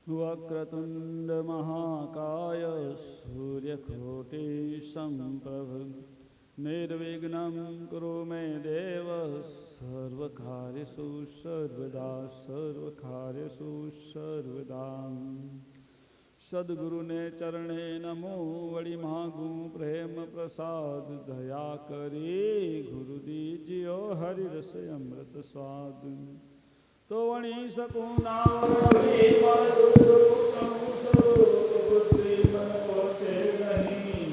वक्रतुंड महाकाय सूर्यकोटि संप्रभ निर्विघ्नं कुरु मे देव सर्वकार्येषु सर्वदा सर्वकार्येषु सर्वदा। सद्गुरु ने चरणे नमो वड़ी मांगू प्रेम प्रसाद दया करी गुरु दीजियो हरि रस अमृत स्वाद। तो वणी सकूं नावड़ी बुद्धि मन पोते नहीं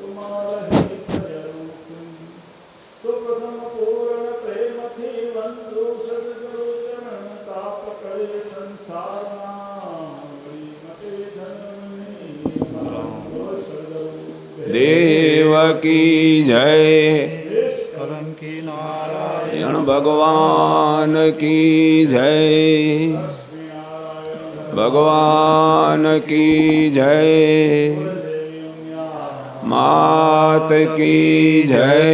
तुम्हारा ही रूप। तो प्रथम पूर्ण प्रेम थी वंदु सद्गुरु चरण ताप करे संसार देवकी जय। कलंकी नारायण भगवान की जय। भगवान की जय। मात की जय।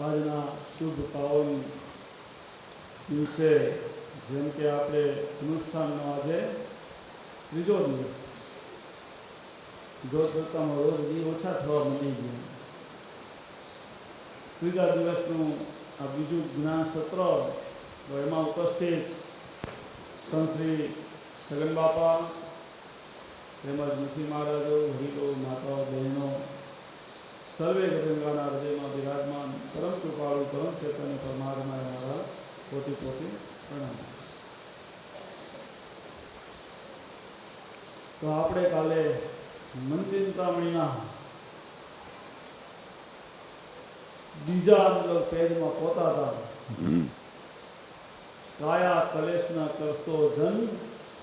આજના શુભ પાવન દિવસે જેમ કે આપણે અનુષ્ઠાનનો આજે ત્રીજો દિવસ જો કરતામાં રોજ ઓછા થવા મળી ગયા. ત્રીજા દિવસનું આ બીજું જ્ઞાન સત્ર એમાં ઉપસ્થિત સંત શ્રી છગન બાપા તેમજ મુખી મહારાજો હરિલો માતાઓ બહેનો સર્વે ગંગાના હૃદયમાં બિરાજમાન પરમ કૃપાળુ પરમ ચેતન પરમાત્મા મારા કોટી કોટી પ્રણામ. તો આપણે કાલે મનચિંતામણીના બીજા પેજમાં પોતા હતા. કાયા કલેશના કરતો જન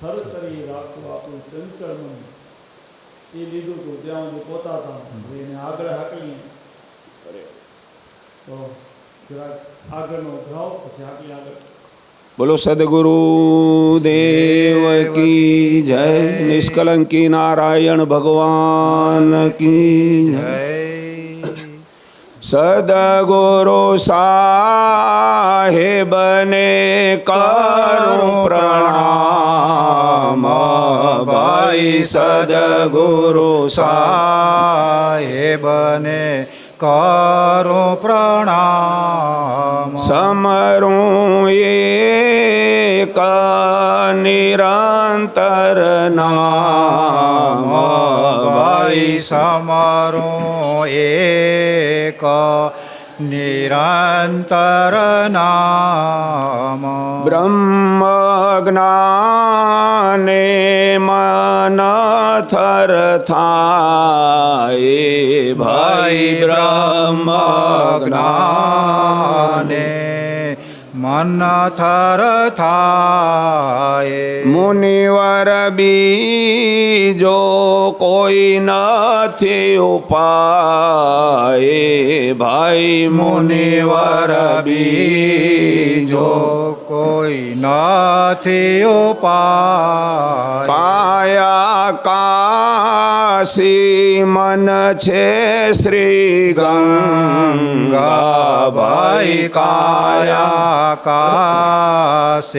થર કરી રાખો આપણું ચંચળ મન એ લીધું હતું. ત્યાં સુધી પોતા હતા એને આગળ હાકલી તો જરાક આગળનો ઉઘરાવ પછી હાકલી આગળ. બોલો સદગુરુ દેવ કી જય. નિષ્કલંકી નારાયણ ભગવાન કી જય. સદગુરુ સાહેબને કરું પ્રણામ ભાઈ. સદગુરુ સાહેબને કરો પ્રણામ. સમરું એક નિરંતર નામ ભાઈ. સમરું એક નિરંતર નામ. બ્રહ્મ જ્ઞાને મન થર થાય ભાઈ. બ્રહ્મ જ્ઞાને મન થર થાય. મુનિવર બીજો કોઈ નથી ઉપાય ભાઈ. મુનિવર બીજો કોઈ નથી ઉપાય. કાયા કાશી મન છે શ્રી ગંગા ભાઈ. કાયા કાશી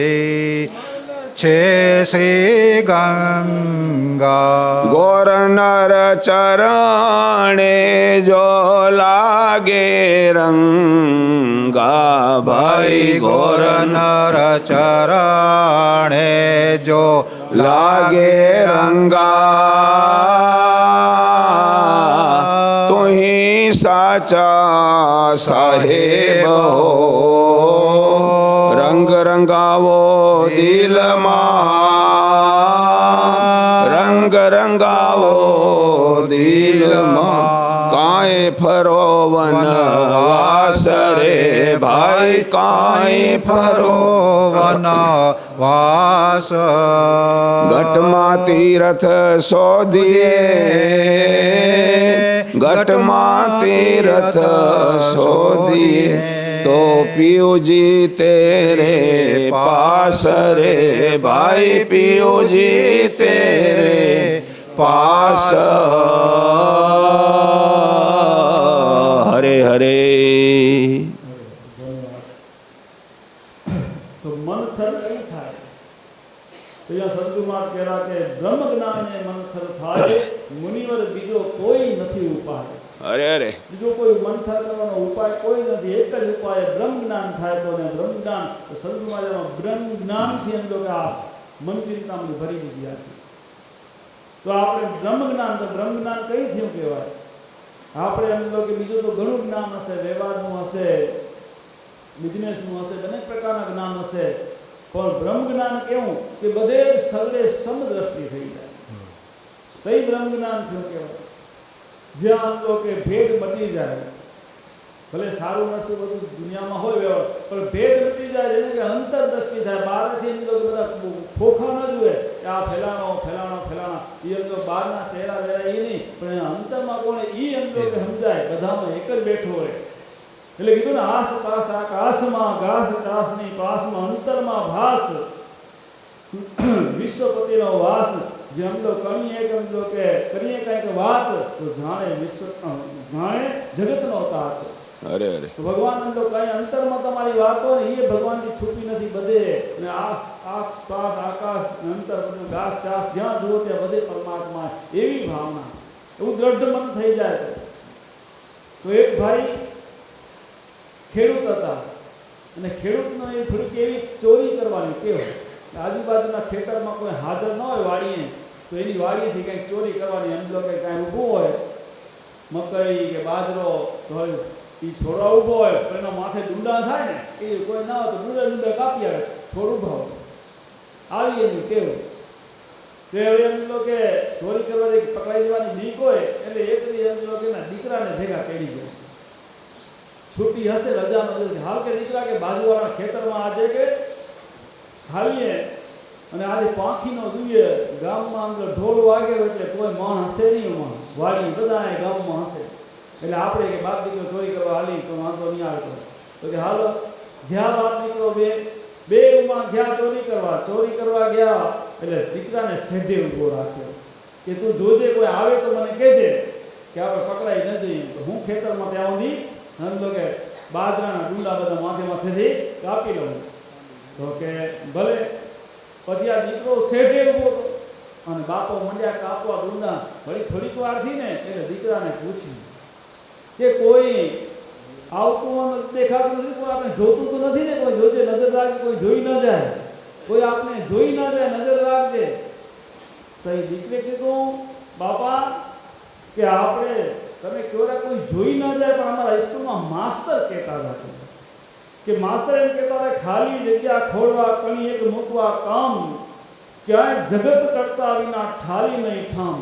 છે શ્રી ગંગા. ગોર નર ચરણે જો લાગે રંગા ભાઈ. ગોર નર ચરણે જો લાગે રંગા. તુહી સાચા સાહેબ હો. રંગ રંગાવો દિલમાં. રંગ રંગાવો દિલમાં. કાંઈ ફરો વનવાસ રે ભાઈ. કાંઈ ફરો વાસ ઘટમાં તીરથ શોધીએ ઘટમાં તીરથ શોધીએ તો પિયુજી તેરે પાસ રે ભાઈ પિયુજી તેરે પાસ હરે હરે તો મનથર કઈ થાય તો અહીંયા સદગુરુમાં કહેલા કે બ્રહ્મ જ્ઞાને મનથર થાય મુનિવર બીજો કોઈ નથી ઉપાય અરે અરે બીજો કોઈ મંથન કરવાનો ઉપાય કોઈ નથી એક જ ઉપાય બ્રહ્મ જ્ઞાન થાય તો ને બ્રહ્મ જ્ઞાન તો સદગુરુમાં બ્રહ્મ જ્ઞાનથી એમ લોકો આ મન ચિંતામાં ભરી દીધી હતી તો આપણે બ્રહ્મ જ્ઞાન તો બ્રહ્મ જ્ઞાન કઈ થયું કહેવાય આપણે એમ લોકો બીજું તો ઘણું જ્ઞાન હશે વ્યવહારનું હશે બિઝનેસનું હશે અનેક પ્રકારના જ્ઞાન હશે પણ બ્રહ્મ જ્ઞાન કેવું કે બધે સર્વે સમદ્રષ્ટિ થઈ જાય કઈ બ્રહ્મ જ્ઞાન થયું કહેવાય જ્યાં લોકો ભેદ મટી જાય ભલે સારું નશું બધું દુનિયામાં હોય વ્યવહાર પણ ભેદ મટી જાય જેને કે અંતરદ્રષ્ટિ થાય બહારથી એમ લોકો બધા ખોખા ન જુએ કે આ ફેલાણો ફેલાણો ફેલાણા એ એમ તો બહારના ચહેરા વેરા એ નહીં પણ અંતરમાં કોણે એ એમ લોકો સમજાય બધામાં એક જ બેઠો હોય એટલે કીધું ને આસપાસ આકાશમાં ઘાસ ચાસની પાસમાં અંતરમાં ભાસ વિશ્વપતિનો વાસ જે हम लोग करिए कि हम लोग के करिए कहीं की बात तो जाने विश्व जाने जगत नो तात अरे अरे तो भगवान हम लोग कहीं अंतर में तुम्हारी बात हो ये भगवान की छुपी नहीं बदे ने आसपास आकाश अंतर घास चास જ્યાં જુઓ ત્યાં બધે પરમાત્મા એવી ભાવના એવું દ્રઢ મન થઈ જાય તો એક ભાઈ ખેડૂત હતા અને ખેડૂતનો એ થોડીક એવી ચોરી કરવાની ટેવ આજુબાજુના ખેતરમાં કોઈ હાજર ન હોય વાડીએ તો એની વાડીએથી કંઈક ચોરી કરવાની એમ લોકો કાંઈ ઊભું હોય મકઈ કે બાજરો હોય એ છોડવા ઊભો હોય તો એના માથે ડુંડા થાય ને એ કોઈ ના હોય તો ડુંડા ડુંડા કાપી આવે છોડ ઊભા હોય આવી એની ટેવ તે હવે એમ લોકો ચોરી કરવાની પકડાઈ જવાની બીક હોય એટલે એક એમ લોકોના દીકરાને ભેગા તેડી જાય છૂટી હશે રજાનો દિવસ હાલ કે દીકરા કે બાજુવાળા ખેતરમાં આજે કે હાલીએ અને આજે પાંખીનો જોઈએ ગામમાં અંદર ઢોલ વાગે એટલે કોઈ માણ હશે નહીં વાડી બધા ગામમાં હશે એટલે આપણે કે બાપ દીકરો ચોરી કરવા હાલી તો વાંધો નહીં આવતો તો કે હાલો ગયા બાપ દીકરો બે ઉમાં ગયા ચોરી કરવા ગયા એટલે દીકરાને સેધે ઊભો રાખ્યો કે તું જોજે કોઈ આવે તો મને કહેજે કે આપણે પકડાઈ ન જઈએ તો હું ખેતરમાં ત્યાં સુધી સમજો કે બાજરાના ડુંડા બધા માથેથી કાપી લઉં તો કે ભલે પછી આ દીકરો શેઠે ઊભો હતો અને બાપો મંડ્યા કાપવા ડુંડા વળી થોડીક વાર થી ને એટલે દીકરાને પૂછ્યું કે કોઈ આવતું દેખાતું નથી કોઈ આપણે જોતું તો નથી ને કોઈ જોજે નજર રાખજે કોઈ જોઈ ન જાય કોઈ આપણે જોઈ ન જાય નજર રાખજે તો એ દીકરે કીધું બાપા કે આપણે તમે કેવડા કોઈ જોઈ ન જાય પણ અમારા સ્કૂલમાં માસ્તર કહેતા હતા કે માસ્તર એમ કહેતા હતા ખાલી જગ્યા ખોડવા કણી એક મૂકવા કામ ક્યાંય જગત કરતા વિના ઠાલી નહીં ઠામ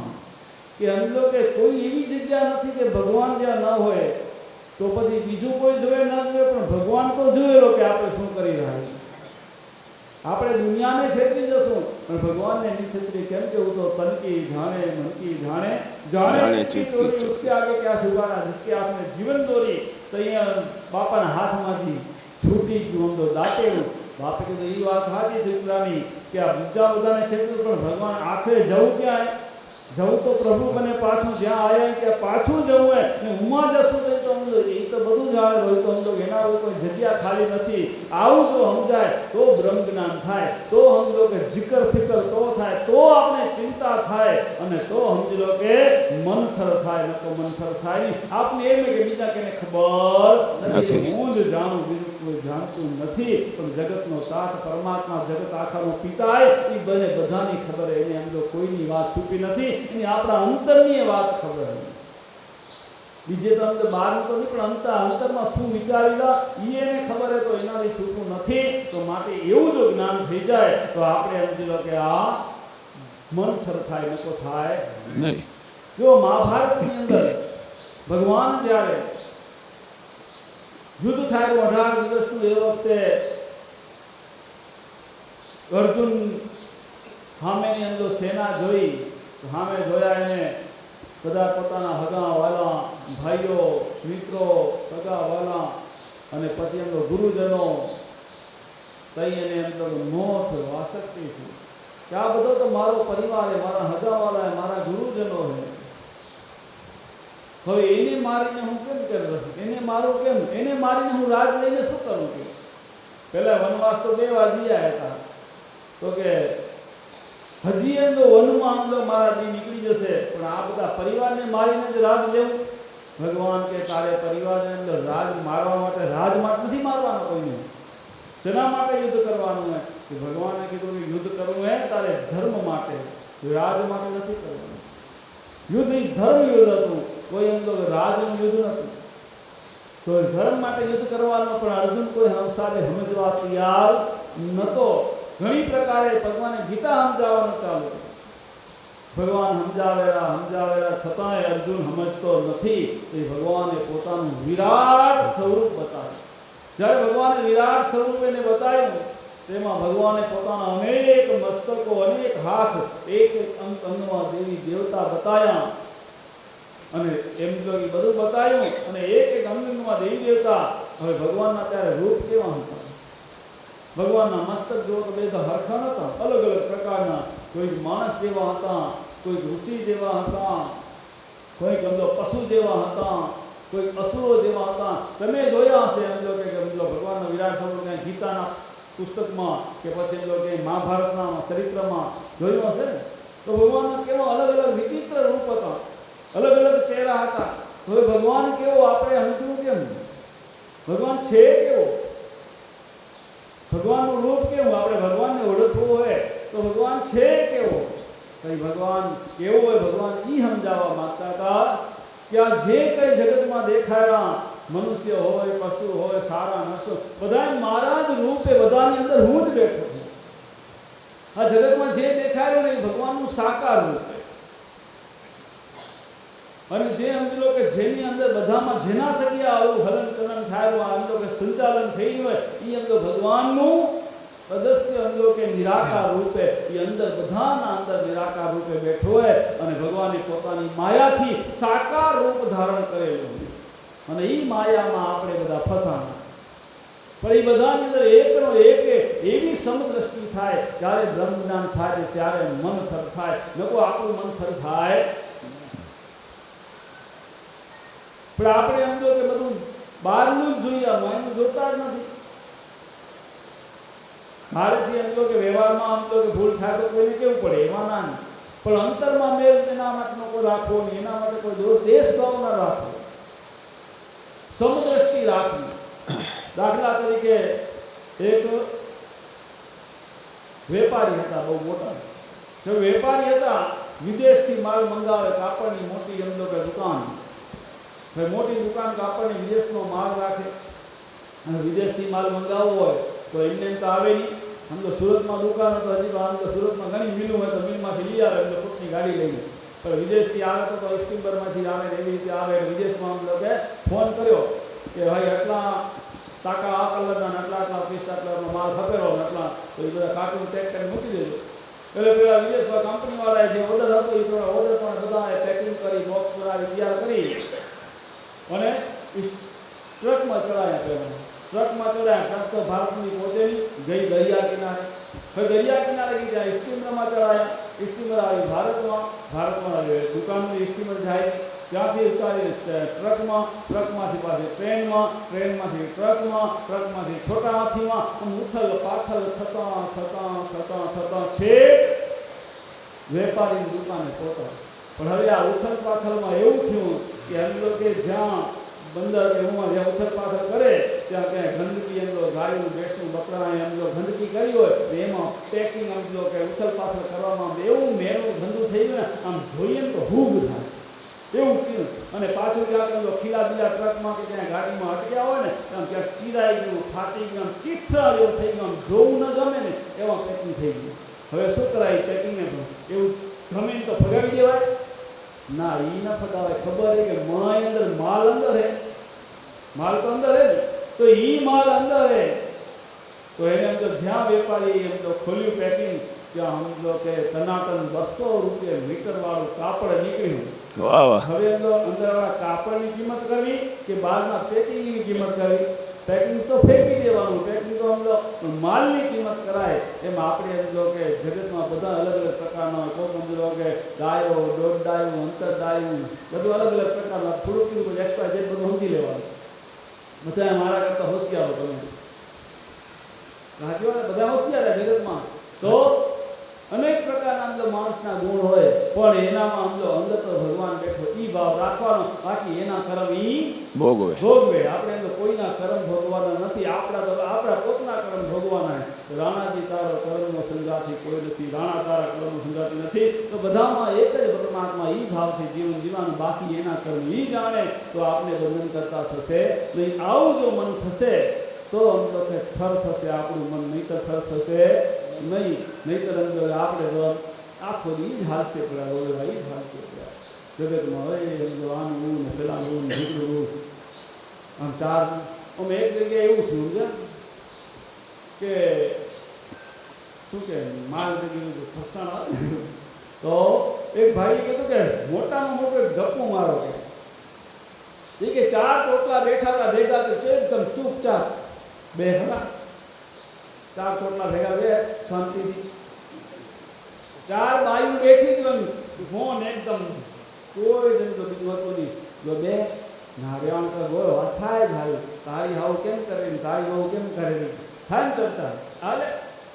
કે અંદરો કે કોઈ એવી જગ્યા નથી કે ભગવાન જ્યાં ન હોય તો પછી બીજું કોઈ જોવે ન જોવે પણ ભગવાન તો જોયેલો કે આપણે શું કરી રહ્યા છીએ આપણે દુનિયાને છેતરી જશું પણ ભગવાનને નહીં છેતરી કેમ કે હું તો તન की जाने मन की जाने जाने चोरी उसके आगे क्या छुपाना जिसके आपने जीवन दौरी तो અહીંયા બાપાના હાથમાંથી છૂટી ગયું તો દાટે બાપે કીધું એ વાત સાચી દીકરાની કે આ બીજા બધાને છેતરું પણ ભગવાન આખરે જવું ક્યાં જવું તો પ્રભુ બને પાછું જ્યાં આવ્યા કે પાછું જવું હોય ને ઉમાં જશું તો એ તો બધું જાણે હોય તો સમજો એના કોઈ જગ્યા ખાલી નથી આવું જો સમજાય તો બ્રહ્મ જ્ઞાન થાય તો સમજો કે જિકર ફિકર તો થાય તો આપણે ચિંતા થાય અને તો સમજી લો કે મનથર થાય ન તો મનથર થાય નહીં આપને એમ કે બીજા કેને ખબર નથી હું જ જાણું બીજું કોઈ જાણતું નથી પણ જગતનો તાત પરમાત્મા જગત આખાનો પિતા એ બધાની ખબર એને એમ જો કોઈની વાત છુપી નથી એની આપણા અંતરની વાત ખબર બીજે તો અંદર બહારનું તો નહીં પણ અંતરમાં શું વિચારેલા એને ખબર હે તો એનાથી છૂટું નથી તો માટે એવું જો જ્ઞાન થઈ જાય તો આપણે સમજી લો કે આ મનથર થાય નકો થાય નહીં જો મહાભારતની અંદર ભગવાન જ્યારે યુદ્ધ થાય 18 દિવસનું એ વખતે અર્જુન સામેની અંદર સેના જોઈ, સામે જોયા એને બધા પોતાના હગા વાલા ભાઈઓ મિત્રો સગા વાલા અને પછી એમનો ગુરુજનો તઈ એને એમ તો મોહ થયો, આસક્તિ થઈ કે આ બધો તો મારો પરિવાર છે, મારા હગા વાલા મારા ગુરુજનો છે, હવે એને મારીને હું કેમ કરું, એને મારું કેમ, એને મારીને હું રાજ લઈને શું કરું? કે પહેલા વનવાસ તો 2 વાર જીયા હતા, તો કે હજી એમ તો વનમાં આમ તો મારા દી નીકળી જશે, પણ આ બધા પરિવારને મારીને જ રાજ લેવું? ભગવાન કે તારે પરિવારની અંદર રાજ મારવા માટે, રાજ માટે નથી મારવાનો કોઈને, શેના માટે યુદ્ધ કરવાનું હોય? કે ભગવાને કીધું કે યુદ્ધ કરવું હે તારે ધર્મ માટે, રાજ માટે નથી કરવાનું. યુદ્ધ એ ધર્મ યુદ્ધ હતું, કોઈ એમ તો રાજનું યુદ્ધ નથી. તો ધર્મ માટે યુદ્ધ કરવાનું, પણ અર્જુન કોઈ હંસાને સમજવા તૈયાર નહોતો. ઘણી પ્રકારે ભગવાને ગીતા સમજાવવાનું ચાલુ કર્યું. ભગવાન સમજાવેલા છતાંય અર્જુન સમજતો નથી. એ ભગવાને પોતાનું વિરાટ સ્વરૂપ બતાવ્યું. જ્યારે ભગવાને વિરાટ સ્વરૂપ એને બતાવ્યું, તેમાં ભગવાને પોતાના અનેક મસ્તકો, અનેક હાથ, એક એક અંગમાં દેવી દેવતા બતાવ્યા, અને એમ જો એ બધું બતાવ્યું, અને એક એક અંગમાં દેવી દેવતા. હવે ભગવાનના ત્યારે રૂપ કેવા હતા? ભગવાનના મસ્તક જો તો બે હરખા નહોતા, અલગ અલગ પ્રકારના. કોઈક માણસ જેવા હતા, કોઈક ઋષિ જેવા હતા, કોઈક પશુ જેવા હતા, કોઈક અસુરો જેવા હતા. તમે જોયા હશે એમ જો કે ભગવાનનો વિરાટ સ્વરૂપ ક્યાંય ગીતાના પુસ્તકમાં કે પછી એમ કે મહાભારતના ચરિત્રમાં જોયું હશે ને? તો ભગવાનના કેવા અલગ અલગ વિચિત્ર રૂપ હતા, અલગ અલગ ચહેરા હતા. હવે ભગવાન કેવો આપણે સમજવું કેમ? ભગવાન છે કેવો? ભગવાનનું રૂપ કેવું? આપણે ભગવાનને ઓળખવું હોય તો ભગવાન છે કેવો? કઈ ભગવાન કેવો હોય ભગવાન ઈ સમજાવવા માંગતા હતા કે આ જે કઈ જગતમાં દેખાયા, મનુષ્ય હોય, પશુ હોય, સારા નસો, બધા મારા જ રૂપે, બધાની અંદર હું જ બેઠો છું. આ જગતમાં જે દેખાયું ને એ ભગવાનનું સાકાર રૂપ છે. અને જે સમજી લો કે જેની અંદર બધામાં જેના થકી આવું હલન ચલન થાય, સમજો કે સંચાલન થઈ ગયું હોય, એ સમજો ભગવાનનું અદસ્ય સમજો કે નિરાકાર રૂપે એ અંદર બધાના અંદર નિરાકાર રૂપે બેઠો હોય, અને ભગવાને પોતાની માયાથી સાકાર રૂપ ધારણ કરેલું, અને એ માયામાં આપણે બધા ફસાણા. પણ એ બધાની અંદર એકનો એક એવી સમદ્રષ્ટિ થાય, જ્યારે બ્રહ્મ જ્ઞાન થાય ત્યારે મન થર થાય. નકો આપણું મન થર થાય, પણ આપણે એમ જો કે બધું બહારનું જ જોઈએ, માયનું જોતા જ નથી. બહારથી એમ જો કે વ્યવહારમાં આમ તો કે ભૂલ થાય તો કોઈને કેવું પડે, એમાં ના નહીં. પણ અંતરમાં મેલ એના માટે કોઈ રાખવો નહીં, એના માટે કોઈ દોષ દેશ ભાવ ના રાખવો, સમદ્રષ્ટિ રાખવી. દાખલા તરીકે એક વેપારી હતા, બહુ મોટા. જો વેપારી હતા, વિદેશથી માલ મંગાવે, કાપડની મોટી એમ કે દુકાન, મોટી દુકાન કાપડની વિદેશનો માલ રાખે, અને વિદેશથી માલ મંગાવવો હોય તો એમને તો આવે નહીં. આમ તો સુરતમાં દુકાન હતો, હજી તો આમ તો સુરતમાં ઘણી મિલું હોય તો મિલમાંથી લઈ આવે, એટલે પોતની ગાડી લઈને. પણ વિદેશથી આવે તો સ્ટીમરમાંથી આવે, એવી રીતે આવે. વિદેશમાં આમ લોકો ફોન કર્યો કે ભાઈ આટલા ટાકા આ કલરના, આટલા પીસ આટલાનો માલ ખપેલો, આટલા, તો એ બધા કાર્ટૂન પેક કરી મૂકી દેજો. એટલે પેલા વિદેશમાં કંપનીવાળાએ જે ઓર્ડર હતો એ ઓર્ડર પણ બધાએ પેકિંગ કરી, બોક્સ બનાવી તૈયાર કરી, અને ટ્રકમાં ચડાયા. પહેલાં ટ્રકમાં ચડાયા. ટ્રક તો ભારતની પોતે ગઈ દરિયા કિનારે. હવે દરિયા કિનારે ગઈ જાય, સ્ટીમરમાં ચડાયા. સ્ટીમર આવી ભારતમાં, આવી દુકાનની સ્ટીમર જાય, ત્યાંથી ઉતારી ટ્રકમાં, ટ્રકમાંથી પાછી ટ્રેનમાંથી ટ્રકમાંથી છોટા હાથીમાં, ઉથલ પાછળ થતાં છે વેપારીની દુકાને પહોંચ્યા. પણ હવે આ ઉથલ પાછળમાં એવું થયું કે એમ કે જ્યાં બંદર કે એમાં જ્યાં ઉથલ પાછળ કરે ત્યાં ક્યાંય ગંદકી, એમ ગાયું ભેંસું બકરા એમ ગંદકી કરી હોય, એમાં પેકિંગ એમ કે ઉથલ પાછળ કરવામાં એવું મેળું ગંદુ થઈ ગયું ને, આમ જોઈએ ને તો હુગ થાય એવું થયું. અને પાછું ક્યાંક ખીલા બીજા ટ્રકમાં કે ત્યાં ગાડીમાં અટક્યા હોય ને, આમ ક્યાંક ચીરાઈ ગયું, ફાટી ગયું, ચીથરા જેવું થઈ ગયું, આમ જોવું ન ગમે ને એવા પેકિંગ થઈ ગયું. હવે શું કરાય? પેકિંગને એવું ગમે તો ફગાવી દેવાય ના, એ ન ફગાવાય. ખબર છે કે માય અંદર માલ અંદર હે, માલ તો અંદર હે ને, તો એ માલ અંદર હે, તો એને એમ તો જ્યાં વેપારી એમ તો ખોલ્યું પેકિંગ ત્યાં સમજો કે ટનાટન 200 રૂપિયા મીટરવાળું કાપડ નીકળ્યું. વાહ વાહ. હવે એમ તો અંદરવાળા કાપડની કિંમત કરવી કે બહારના પેકિંગની કિંમત કરવી? પેકિંગ તો ફેંકી દેવાનું, પેકિંગ તો સમજો માલની કિંમત કરાય. એમ આપણે એમ જો કે જગતમાં બધા અલગ અલગ પ્રકારના હોય. કોઈ સમજો કે ડાયો, દોઢ ડાયું, અંતર ડાયું, બધું અલગ અલગ પ્રકારના. થોડુંક બધું એક્સ્ટ્રા જે બધું સમજી લેવાનું. બધા મારા કરતાં હોશિયારો તમે રાજ્યો બધા હોશિયાર જગતમાં. તો અનેક પ્રકારના અંદર માણસના ગુણ હોય, પણ એનામાં અંદર તો ભગવાન બેઠો ઈ ભાવ રાખવાનો. બાકી એના કર્મ ઈ ભોગવે. આપણે અંદર કોઈના કર્મ ભોગવાના નથી. આપણા પોતાના કર્મ ભોગવાના. રાણાજી તારો કર્મનો સંગાથી કોઈ નથી, રાણા તારા કર્મનો સંગાથી નથી. તો બધામાં એક જ પરમાત્મા ઈ ભાવથી જીવન જીવવાનું. બાકી એના કર્મ ઈ જાણે તો આપણે બંધન કરતા થશે નહીં. આવું જો મન થશે તો અંદર થર થશે આપણું મન, નહીં તો થર થશે નહીં. નહીંતર અંદર આપણે આખો દી જ હાલશે પડ્યા, ઓળવા ઈ જ હાલશે પડ્યા જગતમાં. હવે આનું ને પેલાનું નીકળવું આમ ચાર. અમે એક જગ્યાએ એવું થયું છે કે શું કે માલ જગ્યાએ ફસાણ આવે તો એક ભાઈ કીધું કે મોટામાં મોટો ગપ્પો મારો કે 4 ચોટલા બેઠા હતા ભેગા તો એકદમ ચૂપચાપ બે હતા. 4 ચોટલા ભેગા બે શાંતિથી. 4 બાયું બેઠી હતી ફોન એકદમ કોઈ જણ તો બીજું હતું નહીં. જો બે ના રેવાણ કર બોલો વાત થાય ભાઈ, તારી હાવ કેમ કરે ને તારી હાવ કેમ કરે થાય ને કરતા. હાલે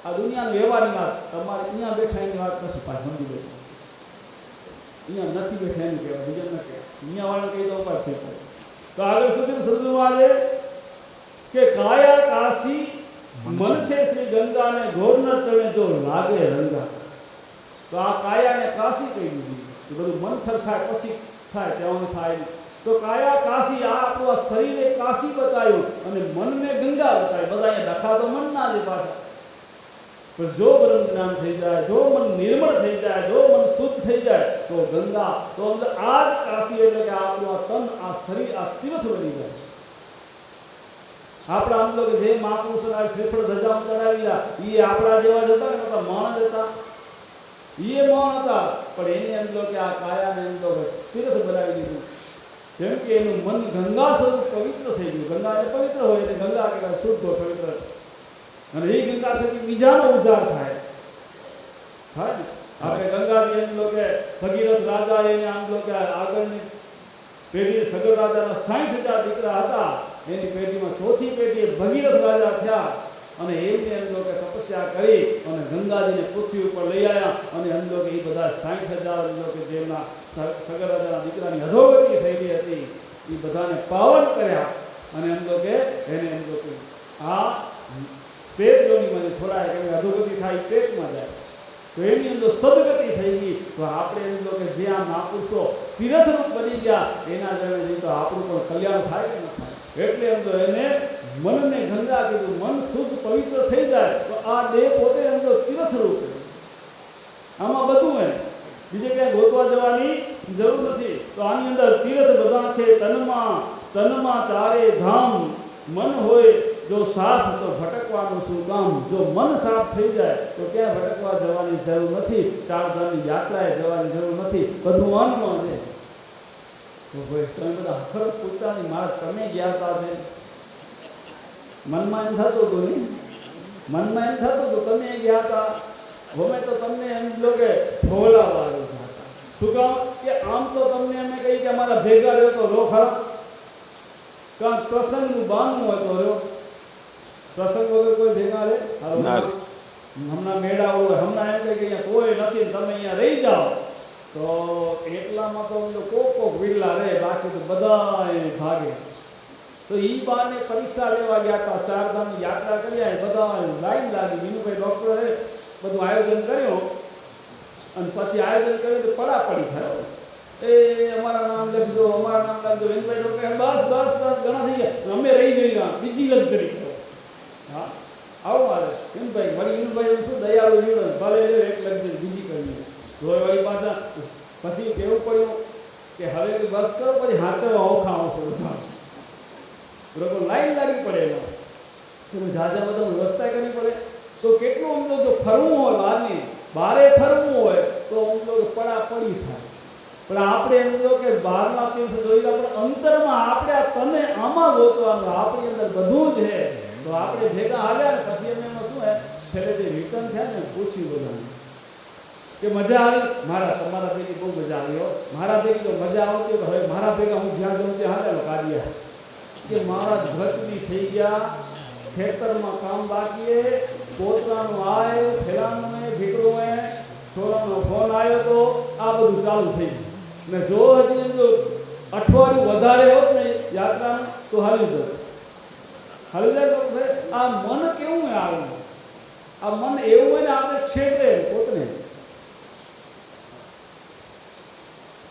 આ દુનિયાનો વ્યવહારની વાત. તમારે અહીંયા બેઠા એની વાત નથી, પાછી સમજી બેઠા. અહીંયા નથી બેઠા એનું કહેવાય, બીજા ન કહેવાય. અહીંયા વાળાને કહી દો ઉપર થઈ જાય. તો આગળ સુધી સમજવા આવે કે કાયા કાશી મન છે શ્રી ગંગા ને ઘોર ન ચડે જો લાગે રંગા. તો આ કાયા ને કાશી કહી દીધી. બધું મન થર થાય પછી થાય ત્યાં થાય. તો કાયા કાશી આ આપણું આ શરીરે કાશી બતાવ્યું અને મનને ગંગા બતાવી. બધા ડખા તો મન ના દે પાછા. પણ જો બ્રહ્મ જ્ઞાન થઈ જાય, જો મન નિર્મળ થઈ જાય, જો મન શુદ્ધ થઈ જાય તો ગંગા. તો અંદર આ જ કાશી એટલે કે આપણું આ તન, આ શરીર, આ તીર્થ બની જાય. આપણા આમ લોકો જે મહાપુરુષોના શ્રીફળ ધજા ચડાવેલા એ આપણા જેવા જ હતા કે નતા મૌન જ હતા? એ મૌન હતા, પણ એની અંદર કે આ કાયાને અંદર તીર્થ બનાવી દીધું. જેમ કે એનું મન ગંગા સ્વરૂપ પવિત્ર થઈ ગયું. ગંગા એ પવિત્ર હોય એટલે ગંગા કહેવાય શુદ્ધ પવિત્ર. અને એ ગંગા થકી બીજાનો ઉદ્ધાર થાય. આપણે ગંગાજી એમ લો કે ભગીરથ રાજા એને આમ લો કે આગળની પેઢી સગર રાજાના 60,000 દીકરા હતા. એની પેઢીમાં ચોથી પેઢીએ ભગીરથ રાજા થયા અને એમને એમ લો કે તપસ્યા કરી અને ગંગાજીને પૃથ્વી ઉપર લઈ આવ્યા. અને એમ લો કે એ બધા 60,000 લો કે જેમના સગર રાજાના દીકરાની અધોગતિ થયેલી હતી એ બધાને પાવન કર્યા. અને એમ લો કે એને એમ લો કે આ પેટ જોની છોડાય કે અધોગતિ થાય પેટમાં જાય તો એની અંદર સદગતિ થઈ ગઈ. તો આપણે એમ લો કે જે આ મહાપુરુષો તીર્થરૂપ બની ગયા એના જઈને તો આપણું પણ કલ્યાણ થાય કે ન થાય. એટલે એમ તો એને મનને ગંગા કીધું. મન શુદ્ધ પવિત્ર થઈ જાય તો આ દેહ પોતે એમ તો તીર્થરૂપ. આમાં બધું એમ બીજે ક્યાંય ગોતવા જવાની જરૂર નથી. તો આની અંદર તીર્થ બધા છે. તનમાં ચારે ધામ. મન હોય જો સાફ તો ભટકવાનું શું કામ. જો મન સાફ થઈ જાય તો ક્યાં ભટકવા જવાની જરૂર નથી. 4 ધામની યાત્રાએ જવાની જરૂર નથી. બધું મનમાં છે. તો ભાઈ તમે બધા ખર પૂછતાની માર તમે ગયા હતા છે. મનમાં એમ થતું હતું નહીં, મનમાં એમ થતું હતું તમે ગયા હતા. હવે તો તમને એમ લો કે ફોલાવાળું હતા. શું કામ કે આમ તો તમને એમ કહી કે અમારા ભેગા રહ્યો તો રો ખરા. કાં પ્રસંગનું બાનું હોય તો રહ્યો. પ્રસંગ વગર કોઈ ભેગા રહે? હમણાં મેળા હોય, હમણાં એમ કહે કે અહીંયા કોઈ નથી તમે અહીંયા રહી જાઓ તો એટલામાં તો કોક વિરલા રહે, બાકી તો બધા ભાગે. તો એ બાને પરીક્ષા લેવા ગયા હતા. 4 ધામની યાત્રા કર્યા બધા લાઈન લાગી. વિનુભાઈ ડૉક્ટરે બધું આયોજન કર્યું અને પછી આયોજન કર્યું તો પડાપડી થયો. અમારા નામ લખજો, અમારા નામ લખજો. વિનુભાઈ ડૉક્ટર બસ બસ બસ ઘણા થઈ ગયા, અમે રહી જઈએ બીજી લક્ઝરી કરો. હા આવું મારે વિનુભાઈ મારી વિનુભાઈ શું દયાળુ વિનોદ ભલે એક લક્ઝરી બીજી કરીએ. ધોઈવાળી પાછા પછી કેવું પડ્યું કે હવે બસ કરો પછી હાથવા ઓખા આવશે બધા બરોબર. લાઈન લાગી પડે એમાં. એટલે ઝાઝા બધા વ્યવસ્થા કરવી પડે. તો કેટલું આમ તો જો ફરવું હોય બારે ફરવું હોય તો આમ તો પડી થાય. પણ આપણે એમ જો કે બહારના દિવસે જોઈ આપણે અંતરમાં આપણે આ તને આમાં ગોતવાનું, આપણી અંદર બધું જ છે. તો આપણે ભેગા આવ્યા ને પછી એમાં શું હે, છેલ્લે જે રિટર્ન થયા ને પૂછ્યું બધાને કે મજા આવી? તમારા ભેગી બહુ મજા આવી હો, મારા ભેગી તો મજા આવતી. હવે મારા ભેગા હું જ્યાં જાઉં ત્યાં હાલેલો કાર્ય કે મારા ઘટની થઈ ગયા, ખેતરમાં કામ બાકી, પોતરાનું આય ફેલાનું ભીકડું હે, છોરાનો ફોન આવ્યો તો આ બધું ચાલુ થઈ ગયું. ને જો હજી એમ જો અઠવાડિયું વધારે હોત ને યાત્રાનું તો હાલી જાય તો આ મન કેવું હોય આવું? આ મન એવું હોય ને આપણે છેટે પોતને.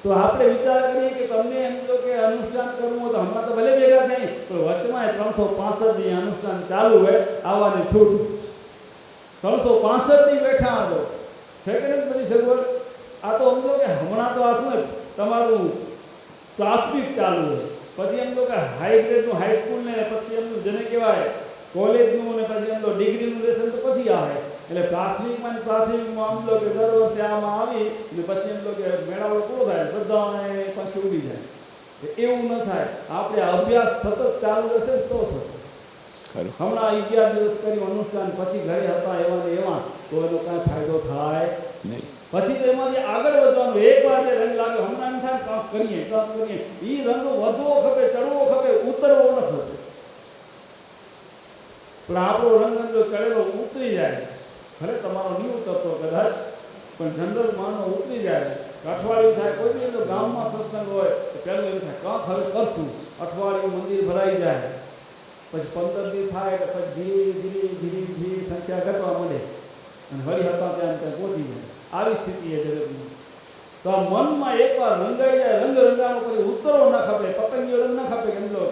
તો આપણે વિચાર કરીએ કે તમને એમ તો કે અનુષ્ઠાન કરવું હોય તો હમણાં તો ભલે ભેગા થાય, તો વચમાં 365 દી અનુષ્ઠાન ચાલુ હોય, આવવાની છૂટ. 365 દી બેઠા હતો છે કે નથી બધી સગવડ? આ તો એમ તો કે હમણાં તો આ શું તમારું પ્રાથમિક ચાલુ હોય, પછી એમ તો કે હાઈ ગ્રેડનું હાઈસ્કૂલ ને પછી એમનું જેને કહેવાય કોલેજનું ને પછી એમ તો ડિગ્રીનું લેસન તો પછી આવે. એટલે પ્રાથમિકમાં આમ લો કે દર વર્ષે આમાં આવી ને પછી એમ લો કે મેળાવડો પૂરો થાય, બધાને પાછી ઉડી જાય. એવું ન થાય, આપણે અભ્યાસ સતત ચાલુ રહેશે તો થશે. હમણાં 11 દિવસ કર્યું અનુષ્ઠાન, પછી ઘરે હતા એવા ને એવા, તો એનો કાંઈ ફાયદો થાય નહીં. પછી તો એમાંથી આગળ વધવાનું. એકવાર જે રંગ લાગે હમણાં એમ થાય કામ કરીએ એ રંગ વધવો ખપે, ચડવો ખપે, ઉતરવો ન ખપે. પણ આપણો રંગ જો ચડેલો ઉતરી જાય, ભલે તમારો નહીં ઉતરતો કદાચ, પણ જનરલ માનો ઉતરી જાય. અઠવાડિયું થાય, કોઈ બી જો ગામમાં સત્સંગ હોય તો પહેલું એવું થાય કાં હવે કરશું. અઠવાડિયું મંદિર ભરાઈ જાય, પછી 15 દી થાય એટલે પછી ધીરે ધીરે સંખ્યા ઘટવા મળે અને વળી હતા ત્યાં ત્યાં પહોંચી જાય. આવી સ્થિતિ એ જગતની. તો આ મનમાં એકવાર રંગાઈ જાય, રંગ રંગાનો કરી ઉતરવો ના ખપે, પતંગીઓ રંગ ના ખપે. કેમ લો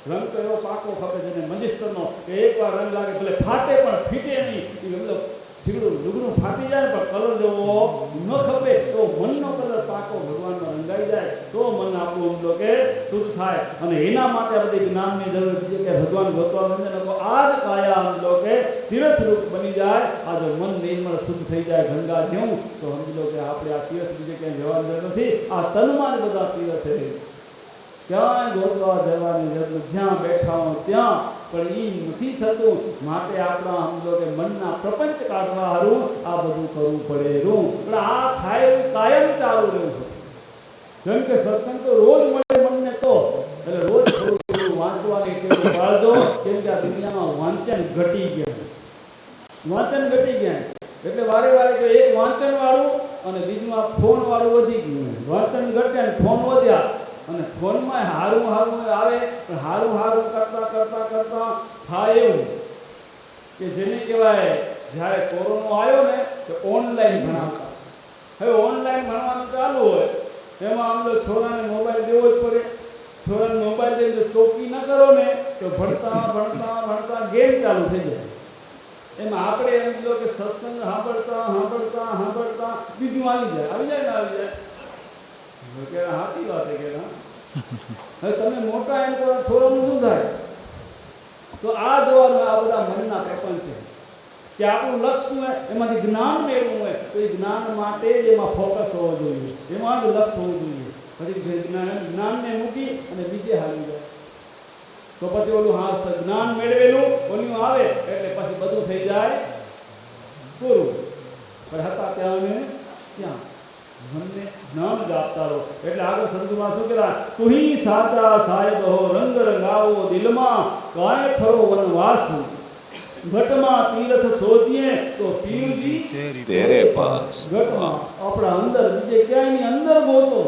રંગ તો એવો પાકો ખપે જેને મજિસ્ટરનો કે એકવાર રંગ લાગે ભલે ફાટે પણ ફીટે નહીં. એ મતલબ થીગડું લુગડું ફાટી જાય પણ કલર જેવો ન ખપે. તો મનનો કલર પાકો ભગવાનનો રંગાઈ જાય તો મન આપણું એમ કે શુદ્ધ થાય. અને એના માટે આ બધી જ્ઞાનની જરૂર છે કે ભગવાન ગોતવાનું તો આ જ કાયા એમ કે તીર્થરૂપ બની જાય. આ જો મન નિર્મળ શુદ્ધ થઈ જાય ગંગા જેવું, તો સમજી લો કે આપણે આ તીર્થ બીજે ક્યાંય જવાની જરૂર નથી. આ તનમાં જ બધા તીર્થ છે, ક્યાંય ગોતવા જવાની જરૂર, જ્યાં બેઠા હો ત્યાં. પણ એ નથી થતું, માટે આપણા સમજો કે મનના પ્રપંચ કાઢવા હારું આ બધું કરવું પડે. પણ આ થાય એવું કાયમ ચાલુ રહેવું પડે. જેમ કે સત્સંગ તો રોજ મળે મનને, તો એટલે રોજ થોડું થોડું વાંચવાની ટેવ પાડજો. કેમ કે આ દુનિયામાં વાંચન ઘટી ગયા, એટલે વારે વારે તો એક વાંચન વાળું અને બીજું આ ફોન વાળું વધી ગયું. વાંચન ઘટે ને ફોન વધ્યા, અને ફોનમાં હારું આવે પણ હારું કરતા થાય એવું કે જેને કહેવાય જ્યારે કોરોના આવ્યો ને તો ઓનલાઈન ભણાવતા. હવે ઓનલાઈન ભણવાનું ચાલુ હોય એમાં આમ તો છોરાને મોબાઈલ દેવો જ પડે. છોરાને મોબાઈલ દઈને જો ચોકી ન કરો ને તો ભણતા ગેમ ચાલુ થઈ જાય. એમાં આપણે એમ કહો કે સત્સંગ સાંભળતા બીજું આવી જાય કે સાચી વાત છે કે હવે તમે મોટા એમ કરો છોરાનું શું થાય? તો આ જોવાનું આ બધા મનના પ્રપંચ છે કે આપણું લક્ષ્ય શું હોય, એમાંથી જ્ઞાન મેળવવું હોય તો એ જ્ઞાન માટે જ એમાં ફોકસ હોવો જોઈએ, એમાં જ લક્ષ્ય હોવું જોઈએ. પછી જ્ઞાનને મૂકી અને બીજે હાલી જાય તો પછી ઓલું જ્ઞાન મેળવેલું ઓલું આવે એટલે પછી બધું થઈ જાય પૂરું. પણ હતા ત્યાં ને ત્યાં મનને નામ જ આપતા રહો. એટલે આગળ સંતમાં શું કહેવાય, તુહી સાચા સાહેબ હો, રંગ રંગાવો દિલમાં, કાય ફરો વનવાસ, ઘટમાં તીર્થ શોધીએ તો પીરજી તેરે પાસ. ઘટમાં આપણા અંદર, બીજે ક્યાંયની અંદર ગોતો.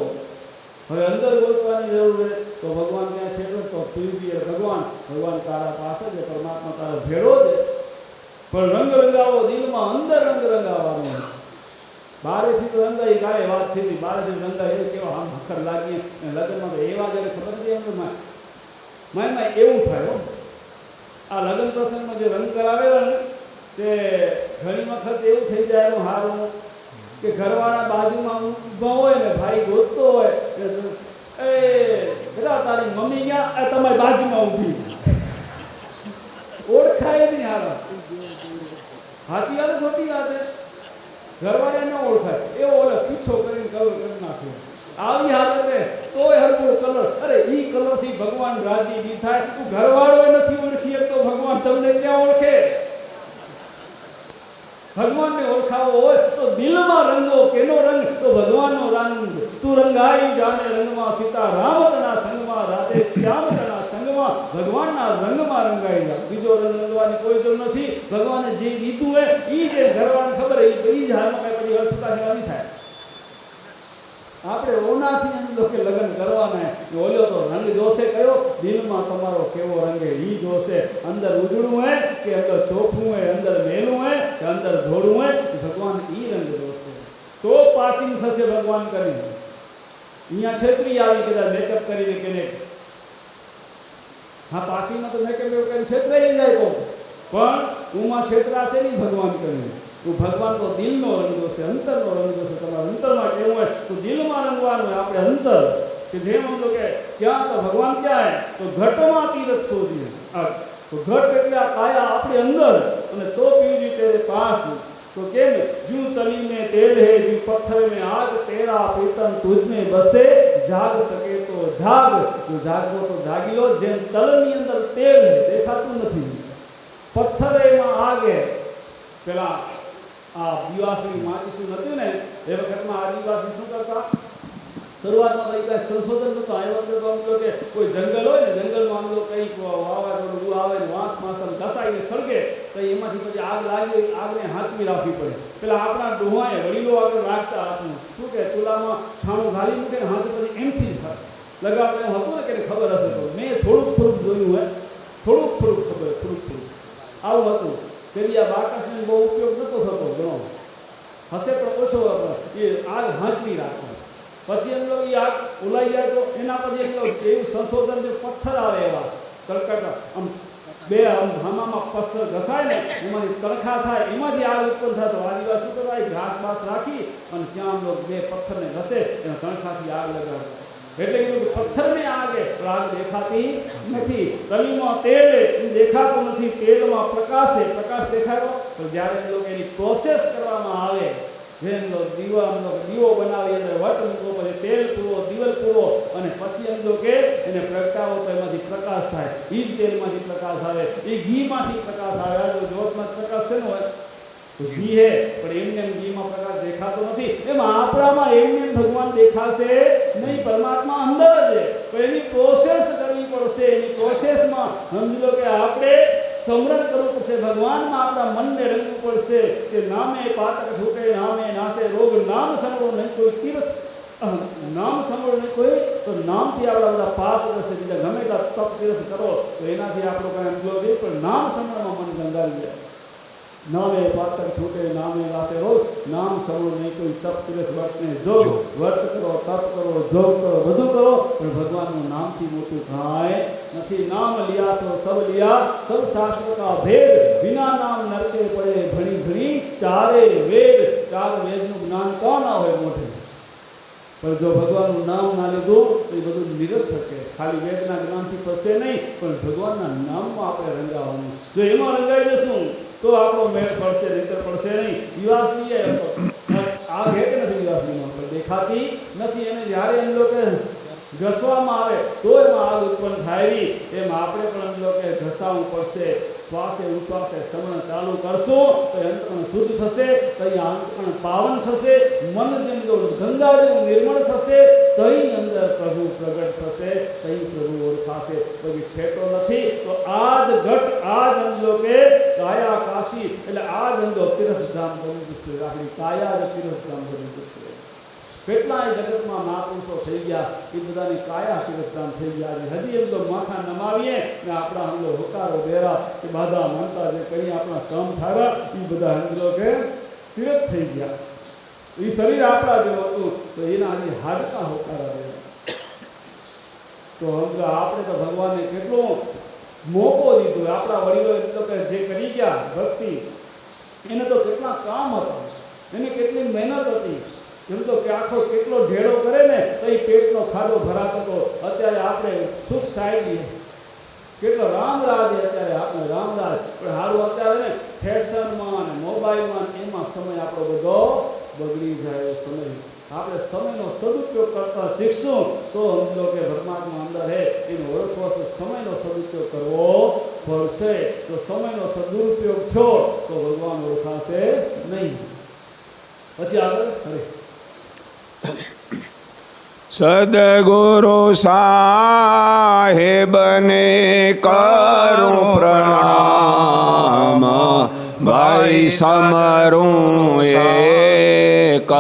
હવે અંદર ગોતવાની જરૂર છે તો ભગવાન ત્યાં છે તો પીરજી ભગવાન તારા પાસે છે, પરમાત્મા તારો ભેળો છે. પણ રંગ રંગાવો દિલમાં, અંદર રંગ રંગાવવાનો. બારેથી તો રંગાઈ ગાય વાત થઈ, બારેથી રંગાઈ એ કેવા આમ હખર લાગીએ લગ્નમાં તો એવા જ્યારે ખબર નથી એમ માયમાં એવું થાય. આ લગ્ન પ્રસંગમાં જે રંગ કરાવેલા ને તે ઘણી વખત એવું થઈ જાય એનું હારું કે ઘરવાળા બાજુમાં ઊભા હોય ને ભાઈ ગોતતો હોય, એ બેટા તારી મમ્મી ક્યાં? તમારી બાજુમાં ઊભી. ઓળખાય ઓળખાય નહીં હારા. સાચી વાત ખોટી વાત છે. ઘરવાળે ન ઓળખાય એવો ઓલે પીછો કરીને કલર કરી નાખ્યો. આવી હાલતે તોય હરકો કલર. અરે ઈ કલર થી ભગવાન રાજી નહીં થાય. તું ઘરવાળો નથી ઓળખી તો ભગવાન તમને ક્યાં ઓળખે? ભગવાનને ઓળખાવો હોય તો દિલમાં રંગો. કેનો રંગ? તો ભગવાનનો રંગ. તું રંગાઈ જાને રંગમાં સીતારામના સંગમાં, રાધે શ્યામના સંગમાં, ભગવાનના રંગમાં રંગાઈ જા. બીજો રંગ રંગવાની કોઈ જરૂર નથી. ભગવાને જે દીધું હોય ઈ જે ઘરવાળાને ખબર એ જ હાલમાં કઈ પછી અર્થતા સેવા નહીં થાય. આપણે ઓનાથી લોકો લગ્ન કરવાના. ઓલ્યો તો રંગ જોશે કયો? દિલમાં તમારો કેવો રંગે ઈ જોશે. અંદર ઉજળું હોય કે અંદર ચોખ્ખું હોય, અંદર મેલું હોય કે અંદર ધોળું હોય, ભગવાન ઈ રંગ જોશે. તો પાસિંગ થશે ભગવાન કરીને. અહીંયા છેતરી આવી કદાચ મેકઅપ કરીને કેને હા પાસિંગમાં તો મેકઅપ કરીને છેતરાઈ જાય તો પણ ઉમાં છેતરાશે નહીં ભગવાન કરીને. તો ભગવાન તો દિલનો રંગ જોશે, અંતરનો રંગ જોશે. તમારા અંતરમાં કેવું હોય તો દિલમાં રંગવાનું હોય. આપણે અંતર કે જેમ સમજો કે ક્યાં તો ભગવાન ક્યાં હે તો ઘટમાં તીરથ શોધીએ. તો ઘટ એટલે આ કાયા આપણી અંદર. અને તો પીજી તેરે પાસ તો કેમ જૂ તલી में तेल है जू पत्थर में आग तेरा प्रीतम तुझ में बसे जाग सके तो जाग. जो जागो तो जागी लो. જેમ તલની અંદર તેલ છે દેખાતું નથી, પથ્થર એમાં આગ હે. પેલા આ દિવાસની માચીસું નથી ને એ વખતમાં આદિવાસી શું કરતા? શરૂઆતમાં કઈ કાંઈ સંશોધન નહોતું. આવ્યો તો આમ કે કોઈ જંગલ હોય ને જંગલમાં આમ કંઈક વાવાઝોડું આવે ને વાંસ માસમ ઘસાઈને સળગે તો એમાંથી પછી આગ લાગી. આગને હાથવી રાખવી પડે. પેલા આપણા ડોહાએ વડીલો આગળ રાખતા હાથનું શું કે ચૂલામાં છાણું ઘાલી મૂકે ને હાથ પછી એમથી જ લગાવતા એમ હતું ને કે ખબર હશે તો મેં થોડુંક જોયું હોય. થોડુંક ખબર થોડુંક આવું હતું. પેલી આ બાકસને બહુ ઉપયોગ નહોતો થતો ઘણો હશે પણ ઓછો. એ આગ હાંચવી રાખો. પછી એમ લોકો એ આગ ઓલાઈ જાય તો એના પછી એમ એવું સંશોધન જે પથ્થર આવે એવા કડકડ આમ બે હામામાં પથ્થર ઘસાય ને એમાંથી તણખા થાય એમાંથી આગ ઉત્પન્ન થતો. આદિવાસી શું કરવાય ઘાસ બાસ રાખી અને ત્યાં લોકો બે પથ્થરને ઘસે એના તણખાથી આગ લગાડતા. એટલે કે પથ્થરને આગે આગ દેખાતી નથી. તલીમાં તેલ દેખાતું નથી. તેલમાં પ્રકાશ દેખાતો. તો જ્યારે લોકો એની પ્રોસેસ કરવામાં આવે જેમ દીવો બનાવી અંદર વટ મૂકો, પછી તેલ પૂરો, દિવલ પૂરો અને પછી એમ કે એને પ્રગટાવો તો એમાંથી પ્રકાશ થાય. એ જ તેલમાંથી પ્રકાશ આવે, એ ઘીમાંથી પ્રકાશ આવે. આ જો જ્યોતમાં પ્રકાશ છે ને હોય તો ઘી હે પણ એમને ઘીમાં પ્રકાશ દેખાતો નથી. એમાં આપણામાં એમને ભગવાન દેખાશે નહીં. પરમાત્મા અંદર જ તો એની પ્રોસેસ કરવી પડશે. એની પ્રોસેસમાં સમજી લો કે આપણે સમરણ કરવું પડશે. ભગવાનમાં આપણા મનને રંગવું પડશે કે નામે પાતક છૂટે નામે નાશે રોગ. નામ સાંભળો નહીં કોઈ તીર્થ, નામ સાંભળો નહીં કોઈ તો નામથી આપણા બધા પાપ કરશે. બીજા ગમે એટલા તપ તીર્થ કરો તો એનાથી આપણો કાંઈ અનુભવ નહીં. પણ નામ સાંભળવામાં મન ગંગાવી જાય. નામે પાતક છૂટે નામે નાશે રોગ. નામ સાંભળો નહીં કોઈ તપ તીર્થ વર્તને જો. વર્ત કરો, તપ કરો, જોગ કરો, બધું કરો પણ ભગવાનનું નામથી મોટું કાંઈ નથી. નામ लिया सो सब लिया, सब शास्त्र का भेद. बिना नाम नरके पड़े भणी भणी चारे वेद. चार वेदનું જ્ઞાન કોણ ના હોય મોઢે, પણ જો ભગવાનનું નામ ના લીધું તો એ બધું નિરર્થક છે. ખાલી વેદના જ્ઞાનથી પડશે નહીં પણ ભગવાનના નામમાં આપણે રંગાવાનું. જો એમાં રંગાઈ જશું તો આપણો મેળ પડશે, નહીતર પડશે નહીં. વિવાસની આગ હે કે નથી? વિવાસનીમાં પણ દેખાતી નથી. એને જ્યારે એમ લોકો ઘસવામાં આવે તો એમાં આગ ઉત્પન્ન થાય. એમ આપણે પણ એમ લોકો ઘસાવવું પડશે. શ્વાસે ઉશ્વાસે સમરણ ચાલુ કરશું તો અંતકણ શુદ્ધ થશે, કઈ અંતકણ પાવન થશે. મન જેમ ગંગા જેવું નિર્મળ થશે તઈ અંદર પ્રભુ પ્રગટ થશે, તઈ પ્રભુ ઓળખાશે. કોઈ છેટો નથી. તો આ જ ઘટ, આ જ અંજો કે કાયા કાશી એટલે આ જ અંજો તીર્થધામ બની જશે. આપણી કાયા જ તીર્થધામ બની જશે. કેટલાય જગતમાં મહાપુરુષો થઈ ગયા, એ બધાની કાયા તીર્થધામ થઈ ગયા છે. હજી એમ તો માથા નમાવીએ ને આપણા હંગલો હોકારો બેરા કે બાધા માનતા જે કરી આપણા કામ થયા એ બધા હંગલો કે તીર્થ થઈ ગયા. એ શરીર આપણા જેવું હતું તો એના હજી હાડકા હોકારા બેરા. તો હંગલા આપણે તો ભગવાનને કેટલો મોકો દીધો. આપણા વડીલો એટલો કે જે કરી ગયા ભક્તિ એને તો કેટલા કામ હતા, એને કેટલી મહેનત હતી. એમ તો કે આખો કેટલો ઢેડો કરે ને તો એ પેટનો ખાડો ભરાતો હતો. અત્યારે આપણે સુખ સાહેબી કેટલો રામરાજ અત્યારે આપણે રામરાજ પણ સારું અત્યારે ને ફેશનમાં અને મોબાઈલમાં એમાં સમય આપણો બધો બગડી જાય સમય. આપણે સમયનો સદુપયોગ કરતા શીખશું તો સમજો કે પરમાત્મા અંદર હે એને ઓળખવો તો સમયનો સદુપયોગ કરવો પડશે. જો સમયનો સદુપયોગ થયો તો ભગવાન ઓળખાશે નહીં. પછી આગળ હરે સદગુરુ સાહેબને કરું પ્રણામ, ભાઈ સમરું એક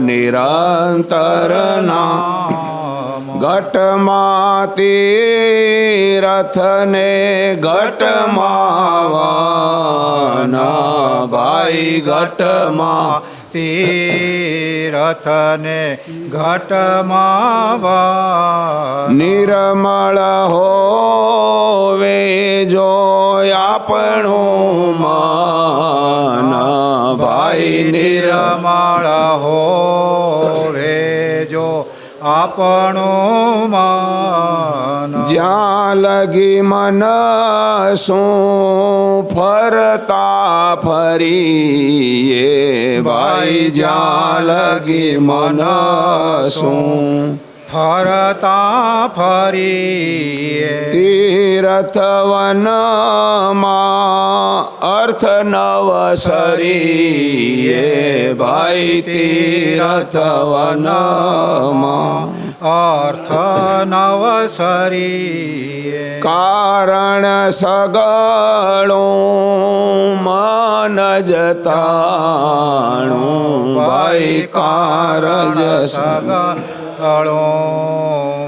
નિરંતર નામ. ઘટમાં તીરથને ઘટમાં ભાઈ ઘટમાં તીરથને ઘટમાં નિર્મળ હોવે જો આપણું મન, ભાઈ નિર્મળ હોવે જો આપણું મન. જ્યાં લગી મન શું ફરતા ફરીએ, ભાઈ જ્યાં લગી મન શું ફરતા ફરીએ. તીર્થવનમાં અર્થ નવસરીએ, ભાઈ તીર્થવનમાં અર્થ નવસરીએ. કારણ સગળું મન જતાણું, ભાઈ કારજ સગળો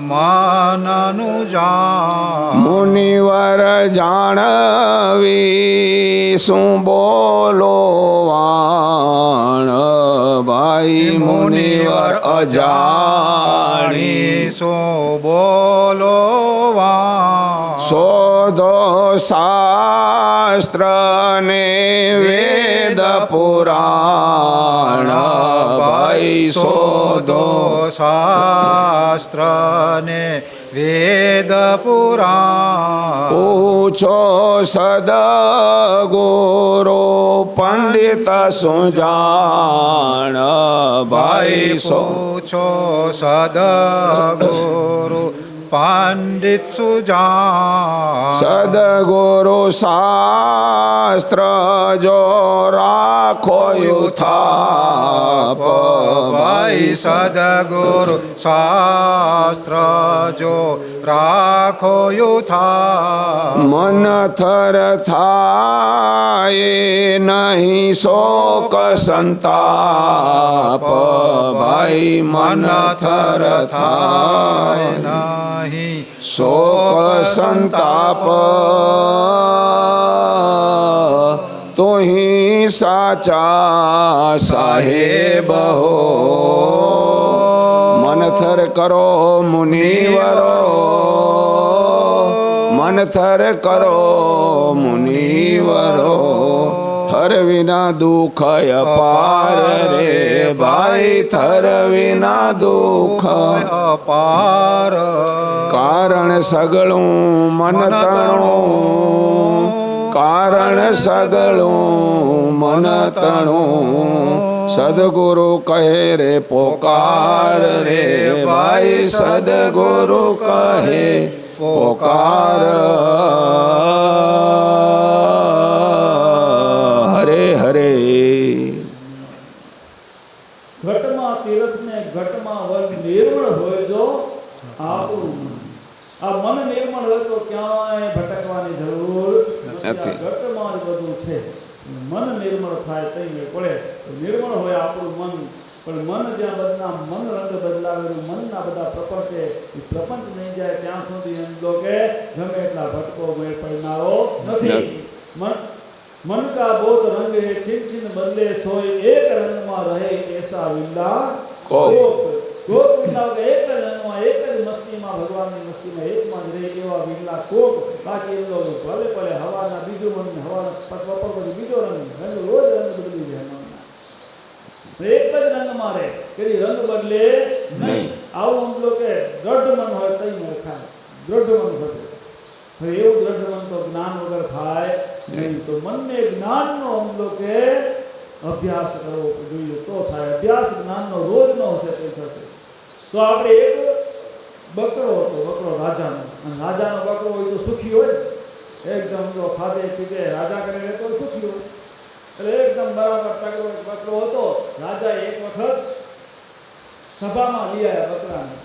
મનનું જાણ. મુનિવર જાણવી શું બોલો વાણ, ભાઈ મુનિવર અજાણી શું બોલો વાણ. શોધો શાસ્ત્ર ને વેદ પુરાણ, ભાઈ શોધો શાસ્ત્ર ને વેદ પુરાણ. પૂછો સદગુરુ પંડિત સુજાણ, ભાઈ પૂછો સદગુરુ પંડિત સુજાણ. સદગુરુ શાસ્ત્ર જો રાખો યુથાપ, ભાઈ સદગુરુ શાસ્ત્ર જો રાખો યુથાપ. મન થર થાય નહીં શોક સંતાપ, ભાઈ મન થર થાય નહીં શોક સંતાપ. તુહી સાચા સાહેબ હો, મનથર કરો મુનિવરો, મનથર કરો મુનિવરો. થર વિના દુઃખ અપાર રે ભાઈ, થર વિના દુઃખ અપાર. કારણ સગળું મન તણું, કારણ સગળું મન તણું. સદગુરુ કહે રે પોકાર રે ભાઈ, સદગુરુ કહે પોકાર. હરે હરે. ઘટમાં તીર્થ ને ઘટમાં વન નિર્મળ હોય જો આપણું મન. આ મન નિર્મળ હોય તો ક્યાંય ભટકવાની જરૂર નથી. ઘટમાં જ બધું છે. મન નિર્મળ થાય તઈ પડે તો નિર્મળ હોય આપણું મન. પણ મન જ્યાં બદલા મન રંગ બદલાવેલું મનના બધા પ્રપંચ એ પ્રપંચ નહીં જાય ત્યાં સુધી એમ લો કે ગમે એટલા ભટકો મેળ પડનારો નથી. मन का बहुत रंग है, छिन छिन बदले सोए एक रंग में रहे ऐसा विल्ला गोप. गोप विल्ला के एक रंग में एक मस्ती में भगवान की मस्ती में एक में रहे एवा विल्ला कोप. बाकी इन लोग भले भले हवा ना बीजो मन हवा पटवा पर बीजो रंग रोज रंग बदली जाए मन एक ज रंग में रहे कभी रंग बदले नहीं. आओ हम लोग के दृढ़ मन हो तई में रखा दृढ़ मन हो હવે એવું દ્રઢવંતો જ્ઞાન વગર થાય નહીં. તો મનને જ્ઞાનનો અમલો કે અભ્યાસ કરવો જોઈએ તો થાય. અભ્યાસ જ્ઞાનનો રોજનો હશે તો થશે. તો આપણે એક બકરો હતો, બકરો રાજાનો, અને રાજાનો બકરો હોય તો સુખી હોય, એકદમ જો ખાધે પીધે રાજા કરી રહેતો સુખી હોય. એટલે એકદમ બરાબર તગડો બકરો હતો. રાજાએ એક વખત સભામાં લઈ આવ્યા બકરાને,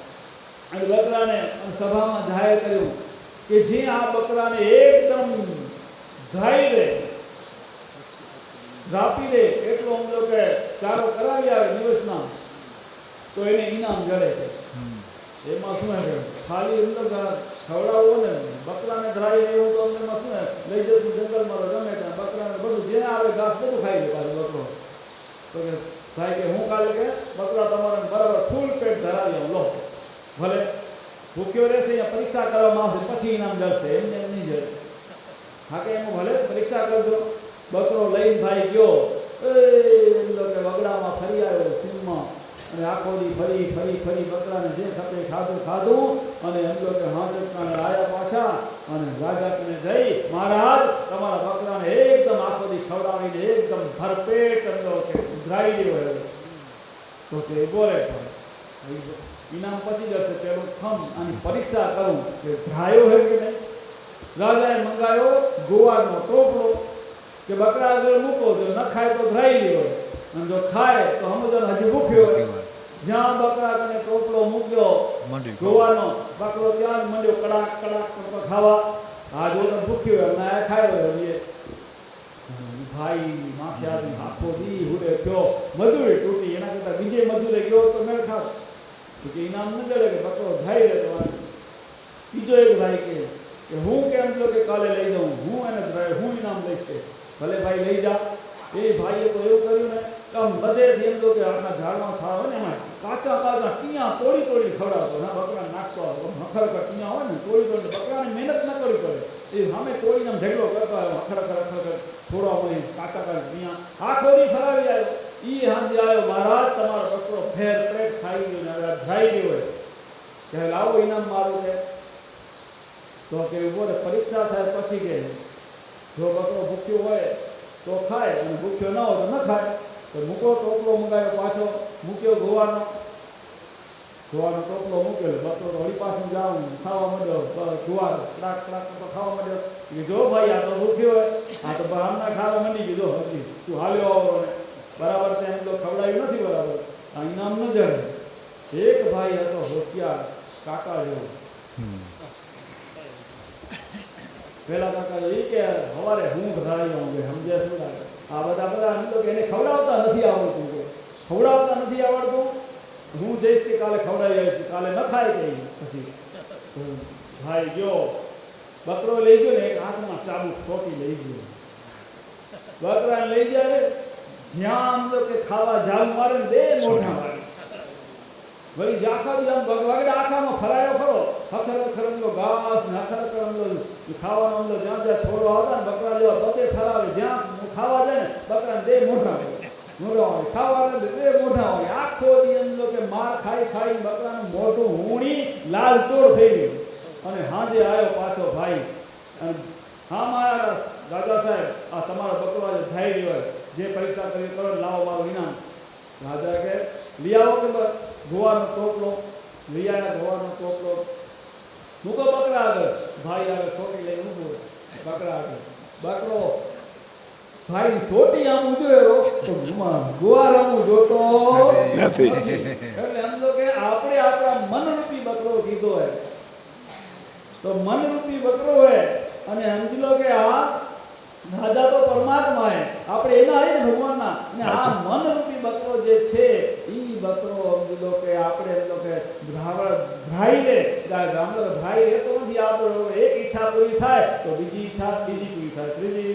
અને બકરાને સભામાં જાહેર કર્યું કે જે આ બકરાને એકદમ ગાઈ દે, રાપી દે એટલો અમલો કે ચારો કરાવી આવે દિવસમાં, તો એને ઇનામ જડે છે. એમાં શું છે, ખાલી અંદર ખવડાવવો ને બકરાને ધરાવી એવું તો અમને શું લઈ જશું જંગલમાં, ગમે ત્યાં બકરાને બધું જે આવે ઘાસ બધું ખાઈ લે પાછો બકરો. તો કે ભાઈ કે હું કાલે કે બકરા તમારે બરાબર ફૂલ પેટ ધરાવી આવું, લો ભલે ભૂખ્યો રહેશે, અહીંયા પરીક્ષા કરવામાં આવશે, પછી ઇનામ જશે, એમને એમ નહીં જશે. હા કે એમાં ભલે પરીક્ષા કરજો. બકરો લઈને ભાઈ ગયો, એમ કે વગડામાં ફરી આવ્યો સીમમાં, અને આખો દી ફરી ફરી ફરી બકરાને જે ખપે ખાધું, અને એમ કે હાથને આવ્યા પાછા, અને રાજા કને જઈ, મહારાજ તમારા બકરાને એકદમ આખો દી ખવડાવીને એકદમ ભરપેટ અંદર કે ઉધરાઈ દેવો. તો તે બોલે ઇનામ પછી જશે, પેલું ખમ આની પરીક્ષા કરું કે ધરાયો હે કે નહીં. રાજાએ મંગાયો ગોવાનો ટોપલો, કે બકરા આગળ મૂકો, જો ન ખાય તો ધરાઈ લેવો, અને જો ખાય તો સમજણ હજી ભૂખ્યો હોય. જ્યાં બકરા કને ટોપલો મૂક્યો ગોવાનો, બકરો ત્યાં જ મંડ્યો કડાક કડાક કરતો ખાવા. આ જો તો ભૂખ્યો હોય, ના ખાયો હોય. ભાઈ માથે આખો દી હુડે થયો, મજૂરી તૂટી. એના કરતા બીજે મજૂરે ગયો તો મેળ ખાવ કે ઇનામ ન જડે, કે બકરો ધાઈ રહે. તમારે બીજો એક ભાઈ કે હું કેમ જો કે કાલે લઈ જાઉં, હું એને હું ઇનામ લઈશ. કે ભલે ભાઈ લઈ જા. એ ભાઈએ તો એવું કર્યું ને કે આમ બધેથી એમ જો કે આપણા ઝાડમાં સારા હોય ને એમાં કાચા કાચા ટીયા તોડી તોડી ખવડાવતો. ના બકરાને નાખતો હખરખર ટીયા હોય ને તોડી તોડી, બકરાને મહેનત ન કરવી પડે. એ સામે તોડીને આમ ઢેકલો કરતો હખરખર થોડા મળી કાચા કાચા ટીયા આખો દી ફરાવી આવ્યો. એ હાંજે આવ્યો, મહારાજ તમારો બકરો ફેર પેટ ખાઈ ગયો ને ધરાઈ ગયો હોય, કે લાવો ઇનામ મારું. કે તો કે બોલે પરીક્ષા થાય પછી કે જો બકરો ભૂખ્યો હોય તો ખાય, અને ભૂખ્યો ન હોય તો ન ખાય. તો મૂકો ટોપલો મંગાવ્યો, પાછો મૂક્યો ગોવાનો ટોપલો મૂક્યો. બકરો તો વળી પાછું જાઉં ખાવા માંડ્યો, જુવાર કડાક કડાક તો ખાવા માંડ્યો. કે જો ભાઈ આ તો ભૂખ્યો હોય, આ તો હમણાં ખાવા માંડી ગયો, હજી તું હાલ્યો આવો ને બરાબર તેમ તો ખવડાવ્યું નથી બરાબર, આ ઇનામ ન જડે. એક ભાઈ હતો હોશિયાર, કાકા જેવો. પેલા કાકા એ કે સવારે હું ધરાવી આવું, કે સમજે શું લાગે આ બધા એમ તો કે એને ખવડાવતા નથી આવડતું, કે ખવડાવતા નથી આવડતું, હું જઈશ કે કાલે ખવડાવી આવીશ, કાલે ન ખાય કે પછી. ભાઈ ગયો, બકરો લઈ ગયો ને એક હાથમાં ચાબુક ખોટી લઈ ગયો. બકરાને લઈ જાય, જ્યાં આમ તો કે ખાવા જાવ મારે ને બે મોઢા મારે, વળી આખા દી આમ વગડા આખામાં ફરાયો ખરો, હખર અંદો ઘાસ ને હખર અંદો ખાવાનો અંદો જ્યાં જ્યાં છોડવા હતા ને બકરા જેવા બધે ફરાવે, જ્યાં ખાવા જાય ને બકરાને બે મોઢા હોય, ખાવા બે મોઢા હોય. આખો દી અંદો કે માર ખાઈ ખાઈ બકરાનું મોઢું હુણી લાલ ચોર થઈ ગયું. અને હાજે આવ્યો પાછો ભાઈ, હા મારા દાદા સાહેબ આ તમારો બકરો આજે થઈ ગયો હોય, જે પરીક્ષા કરી કરો લાવો મારું ઇનામ. રાજા કે લઈ આવો કે ગોવાનો ટોપલો. લઈ આવ્યા ગોવાનો ટોપલો, મૂકો બકરા આગળ. ભાઈ આગળ સોટી લઈને ઊભો બકરા આગળ. બકરો ભાઈ સોટી આમ જોયો તો ગોવાર આમ જોતો નથી. એટલે એમ તો કે આપણે આપણા મનરૂપી બકરો કીધો હોય, તો મનરૂપી બકરો હોય, અને સમજી લો કે આ રાજા તો પરમાત્મા હે, આપણે એના હે ને ભગવાનના, અને આ મનરૂપી બકરો જે છે ઈ બકરો સમજી લો કે આપણે એમ તો કે ભાઈ લે ગામડો ભાઈ એ તો નથી. આપણો એક ઈચ્છા પૂરી થાય તો બીજી ઈચ્છા પૂરી થાય, ત્રીજી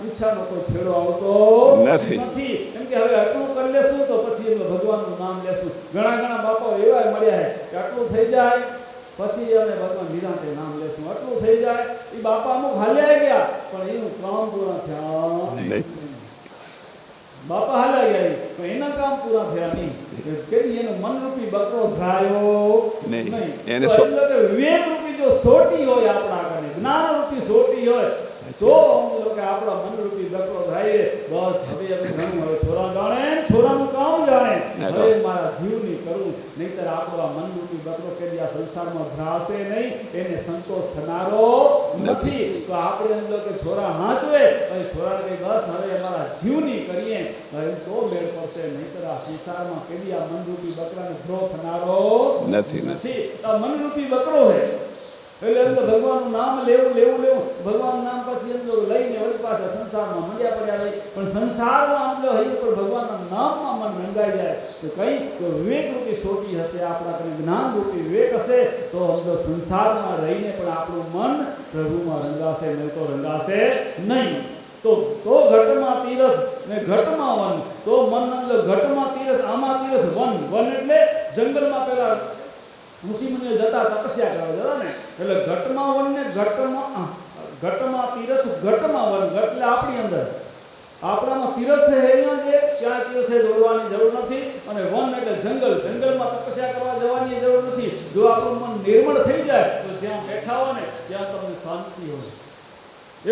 ઈચ્છાનો કોઈ છેડો આવતો નથી. કેમ કે હવે આટલું કરી લેશું તો પછી એમ ભગવાનનું નામ લેશું. ઘણા બાપા એવા મળ્યા છે કે આટલું થઈ જાય પછી અમે ભગવાન નિરાંતે નામ લેશું, આટલું થઈ જાય. એ બાપા અમુક હાલ્યા ગયા પણ એનું કામ પૂરા થયા નહીં. બાપા હાલ્યા ગયા પણ એના કામ પૂરા થયા નહીં. કેવી એનો મનરૂપી બકરો થયો નહીં. વિવેક રૂપી જો સોટી હોય આપણા આગળ જ્ઞાનરૂપી સોટી હોય તો સમજો કે આપણા મનરૂપી બકરો થાય બસ હવે ઘણું હવે છોરા જાણે છોરાનું કામ જાણે હવે મારા જીવની કરું નહીંતર આપણો આ મનરૂપી બકરો કે આ સંસારમાં ભ્રાશે નહીં એને સંતોષ થનારો નથી. તો આપણે સમજો કે છોરા હાંચવે અને છોરાને કહી બસ હવે અમારા જીવની કરીએ તો મેળ પડશે નહીંતર આ સંસારમાં કેવી આ મનરૂપી બકરાને ધ્રો થનારો નથી. આ મનરૂપી બકરો છે એટલે ભગવાનનું નામ લેવું ભગવાનનું નામ પછી એમ લઈને વળી પાછા સંસારમાં મંડ્યા પડ્યા રહી. પણ સંસારમાં આમ જો હૈયું પણ ભગવાનના નામમાં મન રંગાઈ જાય તો કઈ તો વિવેકરૂપી સોટી હશે, આપણા કને જ્ઞાનરૂપી વિવેક હશે તો સમજો સંસારમાં રહીને પણ આપણું મન પ્રભુમાં રંગાશે, નહીં તો રંગાશે નહીં. તો ઘટમાં તીરથ ને ઘટમાં વન, તો મન અંદર ઘટમાં તીરથ આમાં તીરથ વન એટલે જંગલમાં પેલા ઋષિમુનિઓ જતા તપસ્યા કરવા જતા ને એટલે ઘટમાં વન ને ઘટમાં તીરથ ઘટમાં વન. ઘટ એટલે આપણી અંદર આપણામાં તીરથ છે અહીંયા છે ત્યાં તીરથે દોડવાની જરૂર નથી. અને વન એટલે જંગલમાં તપસ્યા કરવા જવાની જરૂર નથી. જો આપણું મન નિર્મળ થઈ જાય તો જ્યાં બેઠા હોય ને ત્યાં તમને શાંતિ હોય,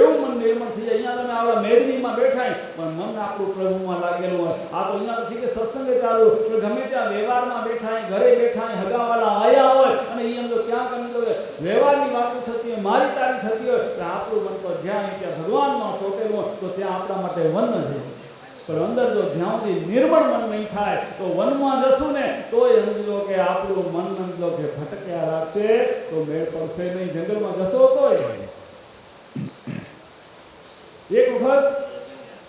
એવું મન નિર્મળ થઈ જાય. અહીંયા તમે આવડા મેદનીમાં બેઠા પણ મન આપણું પ્રભુમાં લાગેલું હોય. આ તો અહીંયા નથી કે સત્સંગે ચાલુ પણ ગમે ત્યાં વ્યવહારમાં બેઠા ઘરે બેઠા હગાવાલા આયા હોય અને એ અંદર ત્યાં કમી વ્યવહારની વાતો થતી હોય, મારી તારી થતી હોય તો આપણું મન તો જ્યાં ત્યાં ભગવાનમાં ચોટેલું હોય તો ત્યાં આપણા માટે વન છે. પણ અંદર જો જ્યાં સુધી નિર્મળ મન નહીં થાય તો વનમાં જશું ને તો એ સમજો કે આપણું મન સમજો કે ભટક્યા રાખશે તો મેળ પડશે નહીં. જંગલમાં જશો તો એક વખત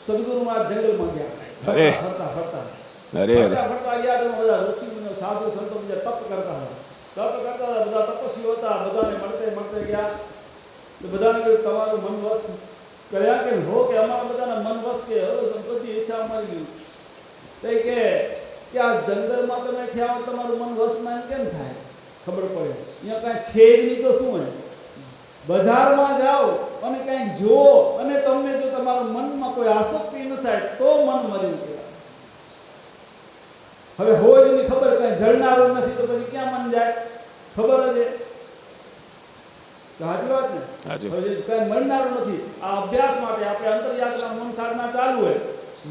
સદગુરુ મહારાજ જંગલમાં ગયા ફરતા ગયા તો બધા ઋષિમુનિઓ સાધુ સંતો બીજા તપ કરતા હતા. બધા તપસ્વીઓ હતા. બધાને મળતે ગયા તો બધાને કહ્યું તમારું મન વશ કર્યા કે હો કે અમારા બધાના મન વશ કે હવે બધી ઈચ્છા મળી ગઈ કે આ જંગલમાં તમે થયા હોય તમારું મન વશમાં એમ કેમ થાય? ખબર પડે અહીંયા કાંઈ છે જ નહીં તો શું હોય? બજારમાં જાઓ અને કંઈક જુઓ અને તમને જો તમારા મનમાં કોઈ આસક્તિ ન થાય તો મન મર્યું કહેવાય. હવે હોય એની ખબર કંઈ જળનારું નથી તો પછી ક્યાં મન જાય? ખબર જ સાચી વાત ને? હવે કંઈ મળનારું નથી. આ અભ્યાસ માટે આપણે અંતરયાત્રા મન સાધના ચાલુ હોય.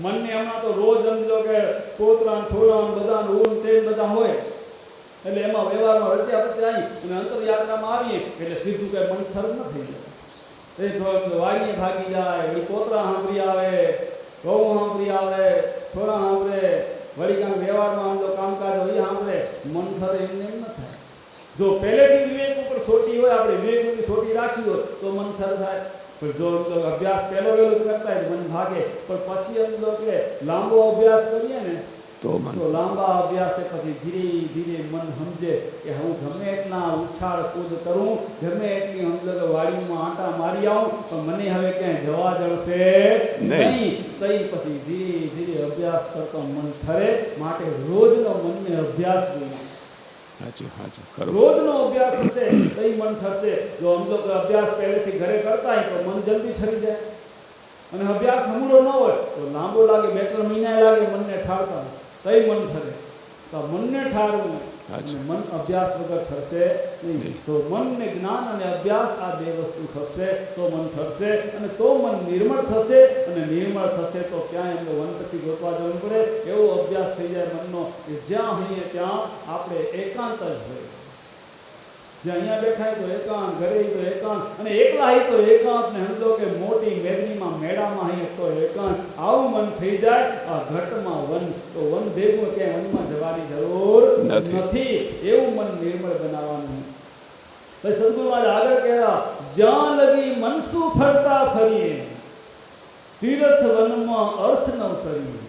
મનને હમણાં તો રોજ સમજો કે પોતરા છોરા બધા ઊન તેલ બધા હોય એટલે એમાં વ્યવહારમાં રચ્યા પછી આવી અને અંતરયાત્રામાં આવીએ એટલે સીધું કંઈ મન થર ન થઈ જાય. એ વાડીએ ભાગી જાય, વળી કોતરા સાંભળી આવે, ઘઉં સાંભળી આવે, છોરા સાંભળે, વળી કાંઈ વ્યવહારમાં આમ તો કામકાજ હોય સાંભળે, મન થર એમને એમ ન થાય. જો પહેલેથી વિવેક ઉપર સોટી હોય, આપણે વિવેક ઉપર સોટી રાખી હોય તો મન થર થાય. પણ જો અભ્યાસ પહેલો કરતા હોય મન ભાગે. પણ પછી એમ કે લાંબો અભ્યાસ કરીએ ને તો લાંબા અભ્યાસ પછી ધીરે ધીરે મન સમજે કે હું ગમે એટલા ઉછાળ કૂદ કરું, ગમે એટલી અંદર વાડીમાં આંટા મારી આવું પણ મને હવે ક્યાંય જવા જળશે નહીં. તઈ પછી ધીરે ધીરે અભ્યાસ કરતો મન ઠરે. માટે રોજનો મનને અભ્યાસ જોઈએ. રોજનો અભ્યાસ હશે તઈ મન ઠરશે. જો સમજો કે અભ્યાસ પહેલેથી ઘરે કરતા હોય તો મન જલ્દી ઠરી જાય. અને અભ્યાસ હમણો ન હોય તો લાંબો લાગે, 2-3 મહિના લાગે મનને ઠારતા, તઈ મન ઠરે. તો મનને ઠારવું મન અભ્યાસ વગર ઠરશે નહીં. તો મનને જ્ઞાન અને અભ્યાસ આ બે વસ્તુ થશે તો મન ઠરશે અને તો મન નિર્મળ થશે. અને નિર્મળ થશે તો ક્યાંય એમને વન પછી ગોતવા જવું પડે. એવો અભ્યાસ થઈ જાય મનનો કે જ્યાં હોઈએ ત્યાં આપણે એકાંત જ હોય. જ્યાં અહીંયા બેઠા તો એકાંત, ઘરે તો એકાંત, અને એકલા હોય તો એકાંત, ને સમજો કે મોટી મેદનીમાં મેળામાં હોય તો એકાંત. આવું મન થઈ જાય આ ઘટમાં વન. તો વન ભેગું ક્યાંય વનમાં જવાની જરૂર નથી. એવું મન નિર્મળ બનાવવાનું. પછી સદગુરુ મહારાજ આગળ કહેવા જ્યાં લગી મનસું ફરતા ફરીએ તીર્થ વનમાં અર્થ ન ફરીએ.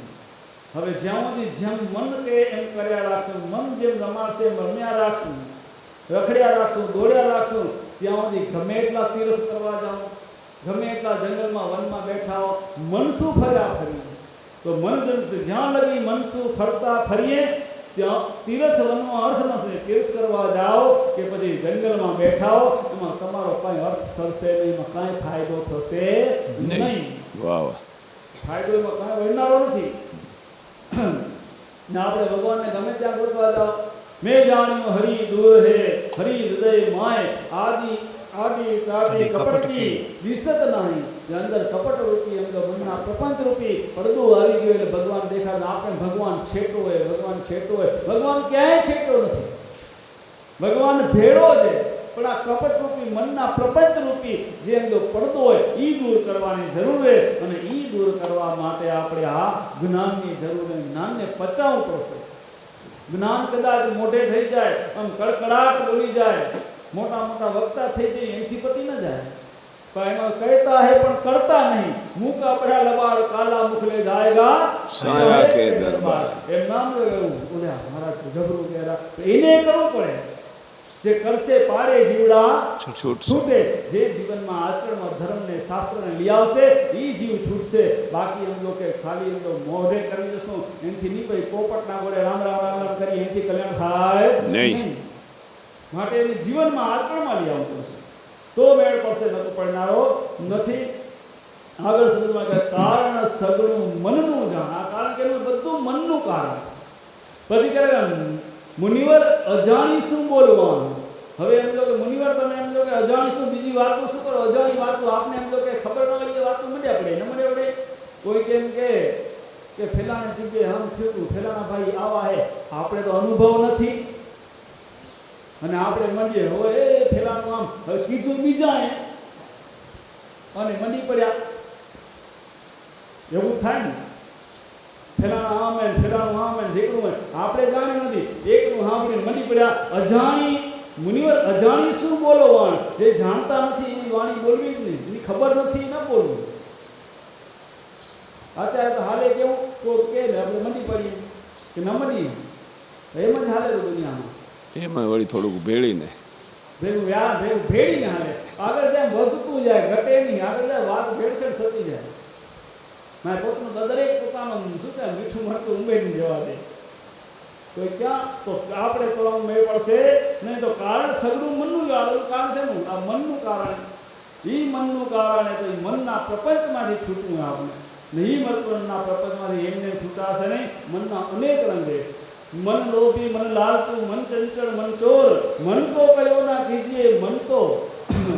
હવે જ્યાં સુધી જેમ મન કે એમ કર્યા રાખશું, મન જેમ રમાડશે એમ રમ્યા રાખશું, રખડ્યા રાખશું, દોડ્યા રાખશું, ત્યાં સુધી ગમે એટલા તીર્થ કરવા જાઓ, ગમે એટલા જંગલમાં વનમાં બેઠા હો, મનસું ફર્યા ફરીએ તો મન જમશે. જ્યાં લગી મનસું ફરતા ફરીએ ત્યાં તીર્થ વનમાં અર્થ નથી. તીર્થ કરવા જાઓ કે પછી જંગલમાં બેઠા હો એમાં તમારો કાંઈ અર્થ સરશે નહીં, એમાં કાંઈ ફાયદો થશે નહીં. ફાયદો એમાં કાંઈ વળનારો નથી. ને આપણે ભગવાનને ગમે ત્યાં ગોતવા જાઓ, મેં જાણ્યું હરિ દૂર હે હરિ હૃદય માય આદિ આડી ત્રાડી કપટકી વિસત નહીં જે અંદર કપટ રૂપી અંદર મનના પ્રપંચ રૂપી પડદું આવી ગયું એટલે ભગવાન દેખાય. આપણે ભગવાન છેટો હોય, ભગવાન છેટો હોય. ભગવાન ક્યાંય છેટો નથી, ભગવાન ભેળો છે. પણ આ કપટ રૂપી મનના પ્રપંચ રૂપી જે અંદર પડદો હોય એ દૂર કરવાની જરૂર છે. અને એ દૂર કરવા માટે આપણે આ જ્ઞાનની જરૂર છે. જ્ઞાનને પચાવવું પડશે. જ્ઞાન કદાચ મોઢે થઈ જાય, આમ કડકડાટ બોલી જાય, મોટા મોટા વક્તા થઈ જાય, અહીંથી પતી ન જાય. પણ એમાં કહેતા હે પણ કરતા નહીં. મુખ આપડા લબાડ કાલા મુખલે જાયગા સાયા કે દરબાર. એમ નામ લેવું. ઓલા મારા જબરું કહેરા એને કરવું પડે. જે કરશે પાડે જીવડા છૂટે. જે જીવનમાં આચરણમાં ધર્મને શાસ્ત્રને લઈ આવશે એ જીવ છૂટશે. બાકી એમ લોકો ખાલી એમ મોઢે કરી દઈશું એનાથી નહીં, પછી પોપટના ઘોડે રામ રામ રામ રામ કરી એનાથી કલ્યાણ થાય નહીં. માટે એને જીવનમાં આચરણમાં લઈ આવવું પડશે તો મેળ પડશે, ન તો પડનારો નથી. આગળ શબ્દમાં કહે કારણ સગળું મનનું જાણ. આ કારણ કે બધું મનનું કારણ. પછી કહે મુનિવર અજાણી શું બોલવાનું. હવે એમ લો કે મુનિવર તમે એમ લો કે અજાણી શું બીજી વાતો શું કરો. અજાણી વાતો આપને એમ લો કે ખબર ન હોય એ વાતો મળ્યા પડે ન મળ્યા પડે. કોઈ કેમ કે ફેલાને જગ્યાએ આમ થયું, ફેલાના ભાઈ આવા હે, આપણે તો અનુભવ નથી અને આપણે મંડીએ હોય એ ફેલાનું આમ હવે કીધું બીજાએ અને મંડી પડ્યા એવું થાય ને. ફેલાના આમ હે, ફેલાનું આમ હે, એકલું હોય આપણે જાણ્યું નથી, એકલું સાંભળીને મંડી પડ્યા. અજાણી મુનિવર અજાણી શું બોલો વાણ. જે જાણતા નથી એની વાણી બોલવી જ નહીં, એની ખબર નથી ન બોલવું. અત્યારે તો હાલે કેવું કોઈ કે ને આપણે મંડી પડીએ કે ન મંડીએ એમ જ હાલે દુનિયામાં. એમાં વળી થોડુંક ભેળીને ભેગું ભેળીને હાલે. આગળ જાય વધતું જાય, ઘટે નહીં. આગળ જાય વાત ભેળસેળ થતી જાય. મારે પોતાનું દરેક પોતાનું શું છે મીઠું મરતું ઉમેરીને જવા દે. તો ક્યાં તો આપણે તો મેળ પડશે નહીં. તો કારણ સગળું મનનું કારણ છે નું આ મનનું કારણ. એ મનનું કારણ તો એ મનના પ્રપંચમાંથી છૂટવું આપણે ને. એ મનના પ્રપંચમાંથી એમને છૂટાશે નહીં. મનના અનેક રંગે મન લોભી, મન લાલચું, મન ચંચળ, મન ચોર, મન તો કયો ના કીજીએ, મન તો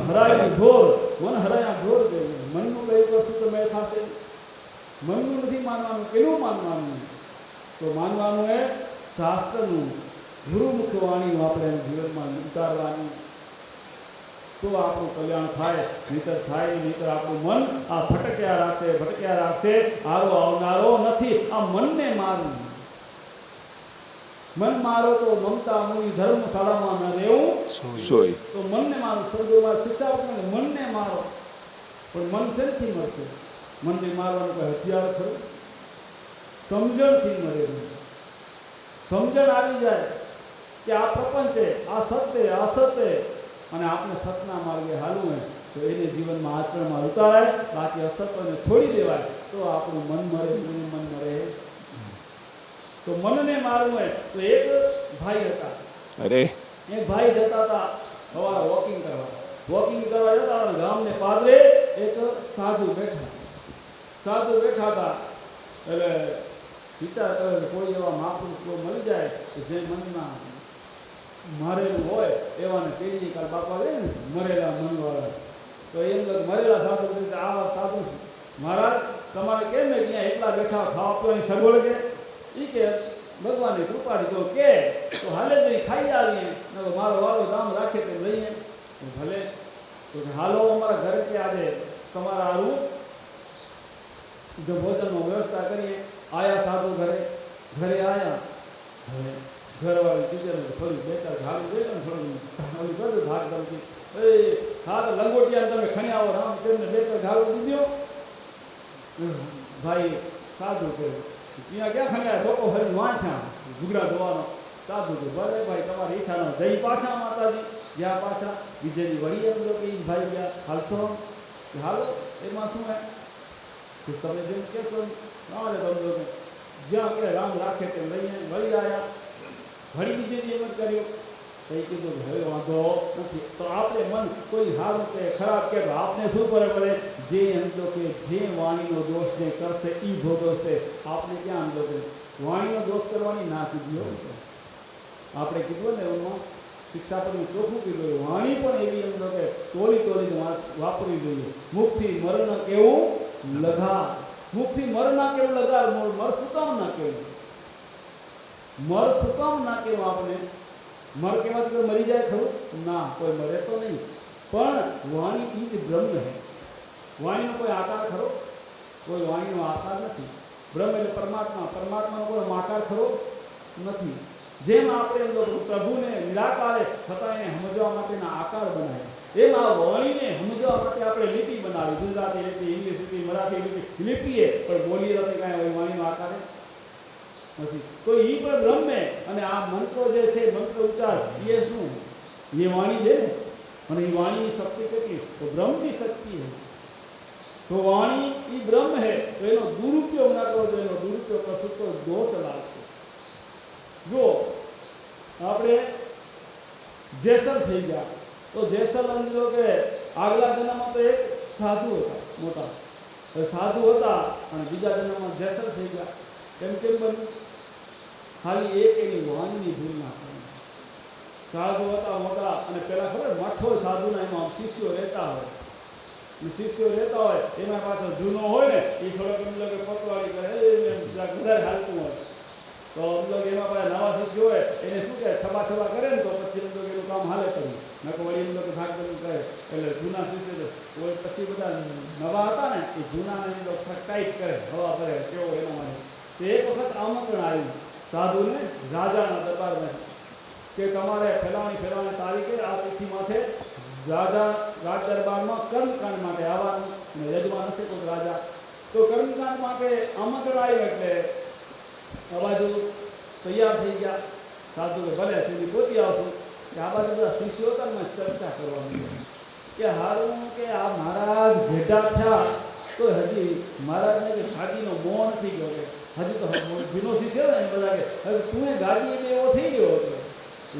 હરાય ઢોર. મન હરાયા ઢોર કહેવું. મનનું કયું કરશું તો મેળ થશે. મનનું નથી માનવાનું. કેવું માનવાનું? તો માનવાનું એ શાસ્ત્રનું ગુરુમુખ વાણી આપણે જીવનમાં ઉતારવાની. તો આપણું કલ્યાણ થાય. નહીતર થાય, નહીતર આપણું મન આ ભટક્યા રાખશે. આરો આવનારો નથી. આ મનને મારવું. મન મારો તો મમતા મૂળી ધર્મશાળામાં ન રહેવું સોય. તો મનને મારો. સ્વર્ગમાં શિક્ષા આપે મનને મારો. પણ મન શેથી મળશે? મનને મારવાનું કોઈ હથિયાર ખરું? સમજણથી મરેલું. સમજણ આવી જાય કે આ પ્રપંચ છે, આ સત્ય, અસત્ય, અને આપણે સતના માર્ગે હાલવું હોય તો એને જીવનમાં આચરણમાં ઉતારાય. બાકી અસત્યને છોડી દેવાય તો આપણું મન મરે. તો મનને મારવું હોય તો એક ભાઈ હતા. અરે એક ભાઈ જતા હતા સવારે વોકિંગ કરવા જતા હતા. ગામને પાદરે એક સાધુ બેઠા હતા. એટલે વિચાર કરે કે કોઈ એવા મહાપુરુષ કોઈ મળી જાય કે જે મનમાં મારેલું હોય એવાને કહીએ. કાલ બાપા લે ને મરેલા મનવાળા. તો એમ મરેલા સાધુ આવા સાધુ મહારાજ તમારે કેમ ને ત્યાં એટલા બેઠા ખાવા પીવાની સગવડ કે ભગવાનની કૃપાથી તો કે તો હાલે જ ખાઈ આવીએ. મારો વાળો દામ રાખે તે લઈએ ભલે. તો હાલો અમારા ઘરે કે આજે તમારા આવું જો ભોજનનો વ્યવસ્થા કરીએ. આયા સાધુ ઘરે આયા. હવે ઘરવાળી ટીચર થોડી બેટર ઘાલી દે ને થોડું બધું ભાગ ગમતી હા તો લંગોટિયા તમે ખણી આવો રામ તેમને બેટર ઘાલું દીધો. ભાઈ સાધુ કહ્યું ત્યાં ક્યાં ખણ્યા લોકો ફરી વાંચ્યા ઘૂઘરા જોવાનો. સાધુ તો ભલે ભાઈ તમારી ઈચ્છા ન જઈ પાછા માતાજી જ્યાં પાછા બીજેની વળી એમ લોકો એ ભાઈ ગયા હાલશો હાલો. એમાં શું હે તમે જેમ કહેશો ના તમને જ્યાં આપણે રામ રાખે તેમ લઈને વળી આવ્યા. વળી બીજેની એમ જ કર્યો. તો એ કીધું હવે વાંધો નથી. તો આપણે મન કોઈ સારું કે ખરાબ કે આપને શું કરે પડે? જે સમજો કે જે વાણીનો દોષ જે કરશે એ ભોગવશે. આપણે ક્યાં સમજો કે વાણીનો દોષ કરવાની ના કીધી હોય. આપણે કીધું ને એમાં શિક્ષાપદનું ચોખ્ખું કીધું. વાણી પણ એવી એમ કે તોલીને વાપરવી જોઈએ. મુખથી મર ન કેવું લગાર, મુખથી મર ના કેવું લગાર. મર શું કામ ના કેવું? મર શું કામ ના કેવું? આપણે મર કહેવાથી કોઈ મરી જાય ખરું? ના, કોઈ મરે તો નહીં. પણ વાણી ઈ જ બ્રહ્મ છે. વાણીનો કોઈ આકાર ખરો? કોઈ વાણીનો આકાર નથી. બ્રહ્મ એટલે પરમાત્મા, પરમાત્માનો કોઈ આકાર ખરો નથી. જેમ આપણે પ્રભુને નિરાકારે છતાં એને સમજવા માટેના આકાર બનાવ્યા, એમ આ વાણીને સમજવા માટે આપણે લિપિ બનાવી. ગુજરાતી લિપિ, ઇંગ્લિશ લિપિ, મરાઠી લિપિ લિપિએ, પણ બોલીએ તો કાંઈ વાણીનો આકાર નથી. તો એ પણ બ્રહ્મે. અને આ મંત્રો જે છે, મંત્ર ઉચ્ચાર એ શું? એ વાણી છે ને. અને એ વાણીની શક્તિ કેટલી? તો બ્રહ્મની શક્તિ છે. તો વાણી એ બ્રહ્મ છે. તો એનો દુરુપયોગ ના કરવો જોઈએ. એનો દુરુપયોગ કરશું તો દોષ લાગશે. જો આપણે જેસલ થઈ ગયા, તો જેસલ સમજો કે આગલા જન્મમાં તો એક સાધુ હતા મોટા, સાધુ હતા અને બીજા જન્મમાં જેસલ થઈ ગયા. કેમ બન્યું? ખાલી એક એની વાણીની ભૂલ ના કરી. સાધુ હતા મોટા, અને પેલા ખબર મઠો સાધુના એમાં શિષ્યો રહેતા હોય, એમાં પાછો જૂનો હોય ને એ થોડોક પતવાળી કરે, વધારે હાલતું હોય. તો એમાં પાછા નવા શિષ્યો હોય એને શું કહે, છબા કરે ને તો પછી એનું કામ હાલે કર્યું નકો વળી ભાગ કર્યું કહે. એટલે જૂના શિષ્ય હોય પછી બધા નવા હતા ને એ જૂનાને ટાઈટ કરે, હવા કરે કેવો એના માટે. તો એક વખત આમંત્રણ આવ્યું સાધુને રાજાના દરબારમાં કે તમારે ફેલાવાની તારીખે આ તિથિ માથે રાજા રાજ દરબારમાં કર્મકાંડ માટે આવવાનું, અને યજમાન હશે કોઈ રાજા. તો કર્મકાંડ માટે આમંત્રણ આવ્યું એટલે આ બાજુ તૈયાર થઈ ગયા. સાધુ કે ભલે સુધી પહોંચી આવશું. કે આ બાજુ બધા શિષ્યો હતા ને ચર્ચા કરવાની કે હારું કે આ મહારાજ ભેટા થયા તો હજી મહારાજને કે ગાદીનો મોહ નથી ગયો, કે હજી તો જૂનો શિષ્ય ને બધા કે હવે તું ગાદી એટલે એવો થઈ ગયો હતો.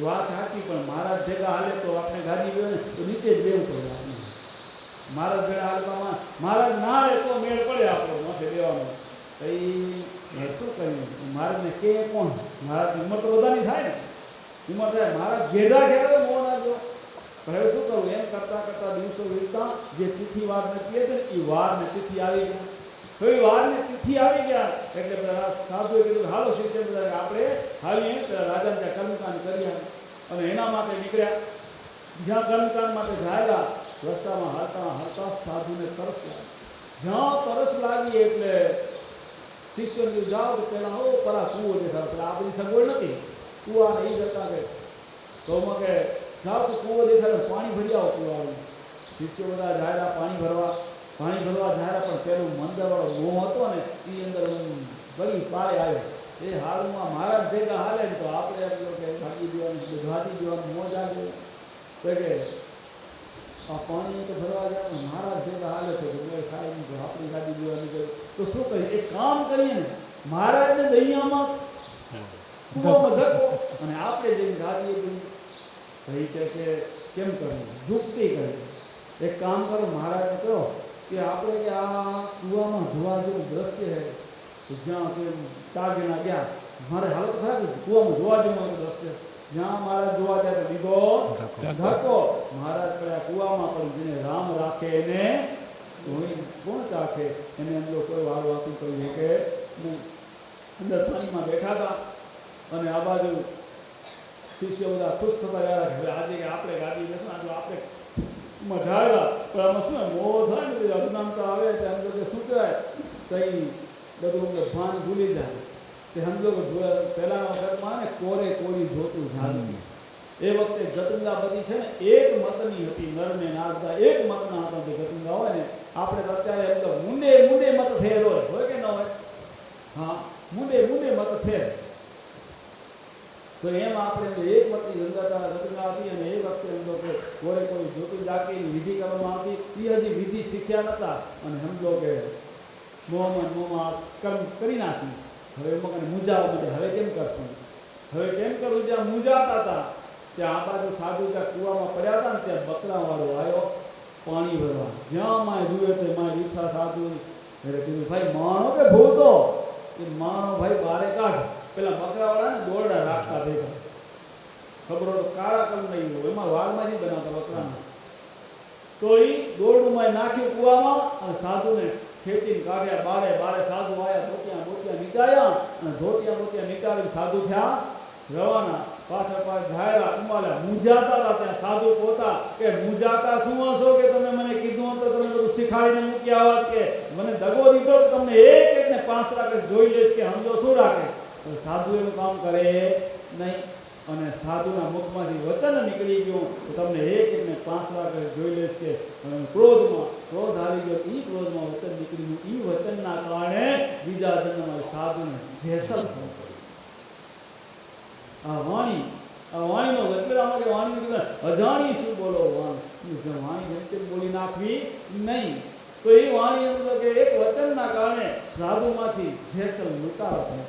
વાત સાચી, પણ મહારાજ ભેગા હાલે તો આપણે ગાદી ગયો ને તો નીચે જ બેવું પડે. આપણે મહારાજ ભેગા હાલવામાં મહારાજ ના રહે તો મેળ પડે આપણો માથે દેવાનો. તો એ શું કર્યું? મહારાજને કે કોણ? મહારાજની ઉંમર તો બધાની થાય ને, ઉંમર થાય. મહારાજ ઘેડા ઘેરા મોહ ના જો. હવે શું કરવું? એમ કરતા દિવસો વીતતા જે તિથિ વાર નક્કી હતી ને એ વાર ને તિથિ આવી ગયા. તો એ વાર ને તિથિ આવી ગયા એટલે બધા સાધુએ કીધું હાલો શિષ્ય બધા આપણે હાલીએ રાજાને ત્યાં કર્મકાંડ કર્યા. અને એના માટે નીકળ્યા. જ્યાં કર્મકાંડ માટે જાયેલા રસ્તામાં હાલતા સાધુને તરસ લાગી. જ્યાં તરસ લાગી એટલે શિષ્યોને જાઓ તો પહેલાં પરા કૂવો દેખાડો. પેલા આ બધી સગવડ નથી, કૂવાને એ જતા કે તો કે જાઓ તો કૂવો દેખાડો, પાણી ભરી આવો કૂવાનું. શિષ્યો બધા જાયેલા પાણી ભરવા જાયેલા. પણ પેલું મંદરવાળો મોહ હતો ને એ અંદર બળી પાળે આવ્યો. એ હાલમાં મહારાજ ભેગા હાલે ને તો આપણે એમ કે ભાગી દેવાનું મોહ જાગે. તો કે આ પાણી તો ભરવા જવાનું મહારાજ ભેગા હાલે છે તો ખાઈ નહીં તો આપણી ગાડી દેવાની કહે. તો શું કરીએ? એક કામ કરીએ ને, મહારાજને દૈયામાં કૂવામાં ધકો અને આપણે જઈને ગાડીએ ગઈ ભાઈ કે કેમ કરવું? જુક્તિ કરી. એક કામ કરો, મહારાજને કહો કે આપણે કે આ કૂવામાં જોવા જેવું દ્રશ્ય છે, જ્યાં કે 4 જણા ગયા, મારે હાલત ખરાબ છે, કૂવામાં જોવા જેવું દ્રશ્ય. જ્યાં મહારાજ જોવા જાય તો લીધો ધક્કો. મહારાજ પડ્યા કૂવામાં, પણ જેને રામ રાખે એને કોણ ચાખે? એને અંદર કોઈ વાળું આપી કહ્યું કે અંદર પાણીમાં બેઠા હતા. અને આ બાજુ શિષ્ય બધા ખુશ થતા ગયા હવે આજે આપણે ગાડી બેસું, આજે આપણે મજાયેલા. પણ આમાં શું મોહ થાય ને, અજ્ઞાનતા આવે એટલે સમજો કે શું કહેવાય, કંઈ બધું ભાન ભૂલી જાય. તે સમજો કે પહેલાના વખતમાં ને કોરી જોતું જાણવું. એ વખતે ગતંગાબધી છે ને એક મતની હતી, નરને નારદા એક મતના હતા. જે ગતંગા હોય ને, આપણે તો અત્યારે મુંડે મત ફેર હોય કે ન હોય? હા, મુંડે મત ફેર. તો એમ આપણે એક મતની ગંગા હતી. અને એ વખતે સમજો કે કોઈ જોતું જાગીની વિધિ કરવામાં આવતી. એ હજી વિધિ શીખ્યા નહોતા અને સમજો કે મોહમાં કર્મ કરી નાખી. હવે એમાં મૂંઝાવા મળે, હવે કેમ કરશું? હવે કેમ કરવું? જ્યાં મૂંઝાતા હતા ત્યાં આ બાજુ સાધુ ત્યાં કૂવામાં પડ્યા હતા ને ત્યાં બકરાવાળો આવ્યો પાણી ભરવા. જ્યાં માય જુએ તો મારી ઈચ્છા સાધુ એટલે કીધું ભાઈ માણો કે ભૂતો? એ માણો ભાઈ બારે કાઢ. પેલા બકરાવાળા ને દોરડા રાખતા ભેગા. ખબર હોય તો કાળા કલર નહીં હોય, એમાં વાળમાંથી બનાવતા વકરાના. તો એ દોરડુંમાં નાખ્યું કૂવામાં અને સાધુને ખેંચીને કાઢ્યા બારે. બારે સાધુ આવ્યા, ધોતિયા બોતિયા નીચાયા અને ધોતિયા બોતિયા નીચાવી સાધુ થયા રવાના. પાછળ ઝાયરા ઉમાલ્યા, મૂંઝાતા હતા ત્યાં સાધુ પોતા કે મૂંઝાતા શું હશો કે તમે મને કીધું તો તમે બધું શીખાડીને મૂક્યા હોત, કે મને દગો દીધો તમને એક એકને 5 રાખે જોઈ લઈશ કે સમજો શું રાખે. તો સાધુ એનું કામ કરે નહીં અને સાધુના મુખમાંથી વચન નીકળી ગયું તો તમને એક એકને 5 રાખે જોઈ લઈશ કે ક્રોધમાં ક્રોધ આવી ગયો. એ ક્રોધમાં વચન નીકળી ગયું. એ વચનના કારણે બીજા જન્મમાં સાધુને જેસલ થયું. આ વાણીનો એટલે આમાં વાણી અજાણી શું બોલો વાણી જેમ બોલી નાખવી નહીં. તો એ વાણી એમ કે એક વચનના કારણે સાધુમાંથી જેસલ લૂંટારો થયો.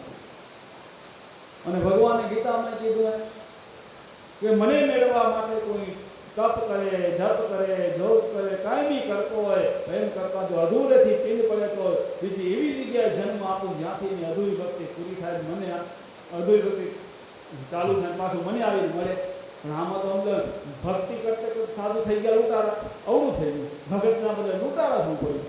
અને ભગવાને ગીતામાં કીધું કે મને મેળવવા માટે કોઈ તપ કરે, જપ કરે, જોગ કરે, કાંઈ બી કરતો હોય એમ કરતા જો અધૂરેથી પીડ પડે તો બીજી એવી જગ્યાએ જન્મ આપું જ્યાંથી અધૂરી ભક્તિ પૂરી થાય. મને અધૂરી ભક્તિ ચાલુ થાય પાછું મને આવીને મળે. પણ આમાં તો અંદર ભક્તિ કરતે સાધુ થઈ ગયા લૂંટારા. અવળું થઈ ગયું. ભગતના બધા લૂંટારા થવું પડ્યું.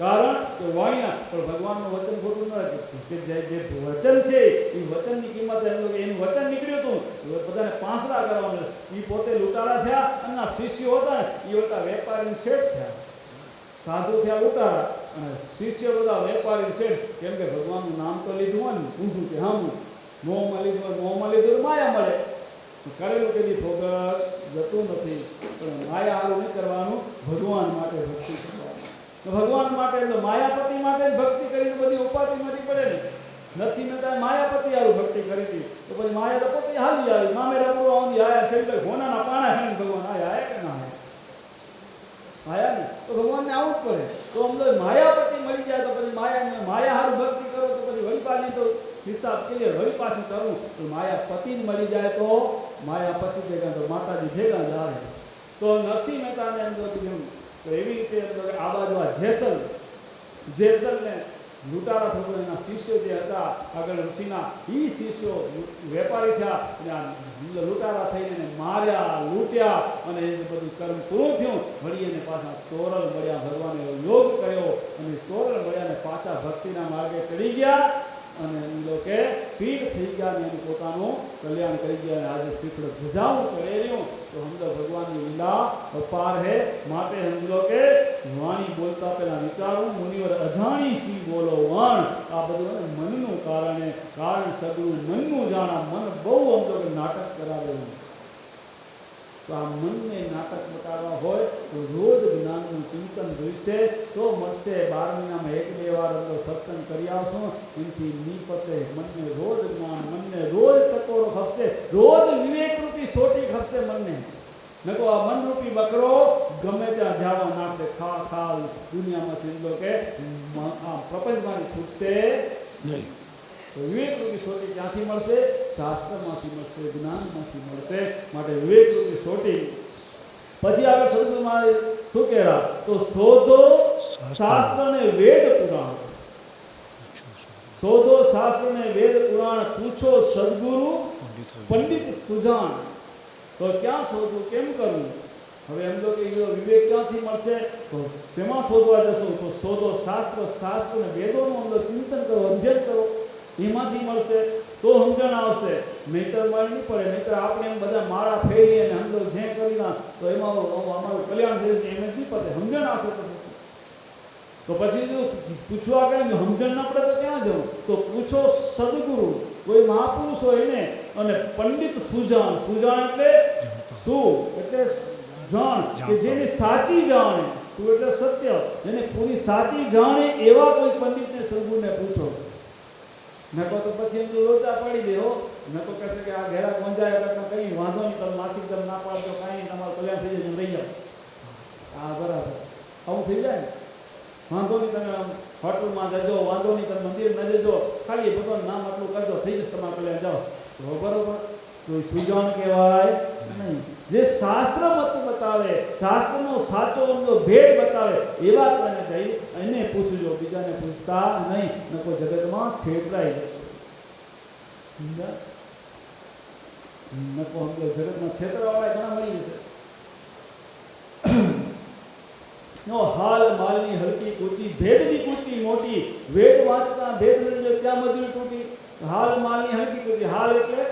કારણ કે વાણિયા પણ ભગવાનનું વચન ખોટું ન હતું કે જે વચન છે એ વચનની કિંમત એનું વચન નીકળ્યું હતું બધાને પાંસરા કરવાનું. એ પોતે લૂંટારા થયા અને શિષ્યો હતા એ હતા વેપારી શેઠ થયા. સાધુ થયા લૂંટારા અને શિષ્યો બધા વેપારી શેઠ. કેમ કે ભગવાનનું નામ તો લીધું હોય ને ઊંધું કે હા મોહમાં લીધું હોય, મોહમાં લીધું તો માયા મળે. કરેલું કદી ફોગર જતું નથી. પણ માયા હારું નહીં કરવાનું, ભગવાન માટે ભક્તિ કરવાની. ભગવાન માટે એટલે માયાપતિ માટે જ ભક્તિ કરીને બધી ઉપાધિ મળી પડે ને. નથી મેં માયાપતિ હારું ભક્તિ કરી હતી તો પછી માયા તો પોતે હાલી આવી. મામેરા પૂરો આવી આયા છે એટલે ઘોનાના પાણા ખાઈને ભગવાન આયા કે ના આયા ને. તો ભગવાનને આવું જ પડે. તો અમને માયાપતિ મળી જાય તો પછી માયા હારું ભક્તિ કરો તો પછી વળી પાછી તો હિસાબ ક્લિયર. વળી પાછું કરવું તો માયાપતિ જ મળી જાય તો માયાપતિ ભેગા તો માતાજી ભેગા જ આવે. તો નરસિંહ મહેતાને એમ કીધું તો એવી રીતે આ બાજુ આ જેસલને લૂંટારા થતો એના શિષ્યો જે હતા આગળ ઋષિના એ શિષ્યો વેપારી થયા, લૂંટારા થઈને માર્યા, લૂંટ્યા અને એ બધું કર્મ પૂરું થયું. વળી એને પાછા તોરલ મળ્યા, ભગવાને યોગ કર્યો અને તોરલ મળ્યા ને પાછા ભક્તિના માર્ગે ચડી ગયા અને એ લોકો પીઠ થઈ ગયા અને એનું પોતાનું કલ્યાણ કરી ગયા. અને આજે શ્રીફળ ધજાવું ચડે રહ્યું તો હમદો ભગવાનની લીલા અપાર હે. માટે હમ લોકે વાણી બોલતા પહેલા વિચારવું મુનિવર અજાણી સી બોલો વણ. આ બધું મનનું કારણ સગળું મનનું જાણા. મન બહુ હમદો નાટક કરાવેલું. તો આ મનને નાટક બતાવવા હોય તો રોજ જ્ઞાનનું ચિંતન જોઈશે તો મળશે. 12 મહિનામાં 1-2 વાર સત્સંગ કરી આવશો એનાથી નીપતે. મનને રોજ જ્ઞાન, મનને રોજ ટકોરો ખપશે, રોજ વિવેકરૂપી સોટી ખપશે મનને. નકો આ મનરૂપી બકરો ગમે ત્યાં જવા નાખશે. ખા દુનિયામાંથી કે આ પ્રપંચમાંથી છૂટશે નહીં. તો વિવેકરૂપી સોટી ક્યાંથી મળશે? શાસ્ત્રમાંથી મળશે, જ્ઞાનમાંથી મળશે. માટે વિવેકરૂપી સોટી. પછી આગળ સદગુરુમાં શું કહેવા તો શોધો શાસ્ત્ર ને વેદ પુરાણ. શોધો શાસ્ત્ર ને વેદ પુરાણ, પૂછો સદગુરુ પંડિત સુજાણ. તો ક્યાં શોધવું, કેમ કરવું? હવે એમ તો કે વિવેક ક્યાંથી મળશે? તો શેમાં શોધવા જશો? તો શોધો શાસ્ત્ર ને વેદોનું અંદર ચિંતન કરો, અધ્યયન કરો, એમાંથી મળશે તો સમજણ આવશે. નહીતર મળી નહીં પડે. નહીતર આપણે એમ બધા માળા ફેરી અને અંદર જે કરી તો એમાં અમારું કલ્યાણ થઈ જશે. એમ જ નહીં પડે. સમજણ આવશે તો પછી જો પૂછવા કરીને સમજણ ન પડે તો ક્યાં જવું? તો પૂછો સદગુરુ, કોઈ મહાપુરુષ હોય એને. અને પંડિત સુજાણ. સુજાણ એટલે શું? એટલે જાણ કે જેને સાચી જાણે. શું એટલે સત્ય. જેને પૂરી સાચી જાણે એવા કોઈ પંડિતને સદગુરુને પૂછો. નકો તો પછી એમ લોચા પડી દે હો. નકો કહેશે કે આ ઘેરા ગંજાયા કરતા કંઈ વાંધો નહીં, તમે માસિક દમ ના પાડતો કાંઈ તમારું કલ્યાણ થઈ જાય, લઈ જાઓ. આ બરાબર આવું થઈ જાય ને. વાંધો નહીં, તમે હોટલમાં જજો, વાંધો નહીં, તમે મંદિર ન જજો, ખાલી ભગવાન નામ આટલું કરજો, થઈ જશે તમારું કલ્યાણ, જાઓ. તો બરોબર તો સુજાણ કહેવાય નહીં. જે શાસ્ત્ર મત બતાવે, શાસ્ત્રનો સાચો ભેદ બતાવે એવા કોઈને જઈ એને પૂછજો, બીજાને પૂછતા નહીં. નકો જગતમાં છેતરાઈ જશે. નકો સમજો જગતના ક્ષેત્રવાળા ઘણા મળી જશે. નો હાલ માલની હલકી કૂચી ભેદની કૂચી મોટી વેદ વાંચતા ભેદ જો ત્યાં મજૂરી તૂટી. હાલ માલની હલકી કૂચી, હાલ એટલે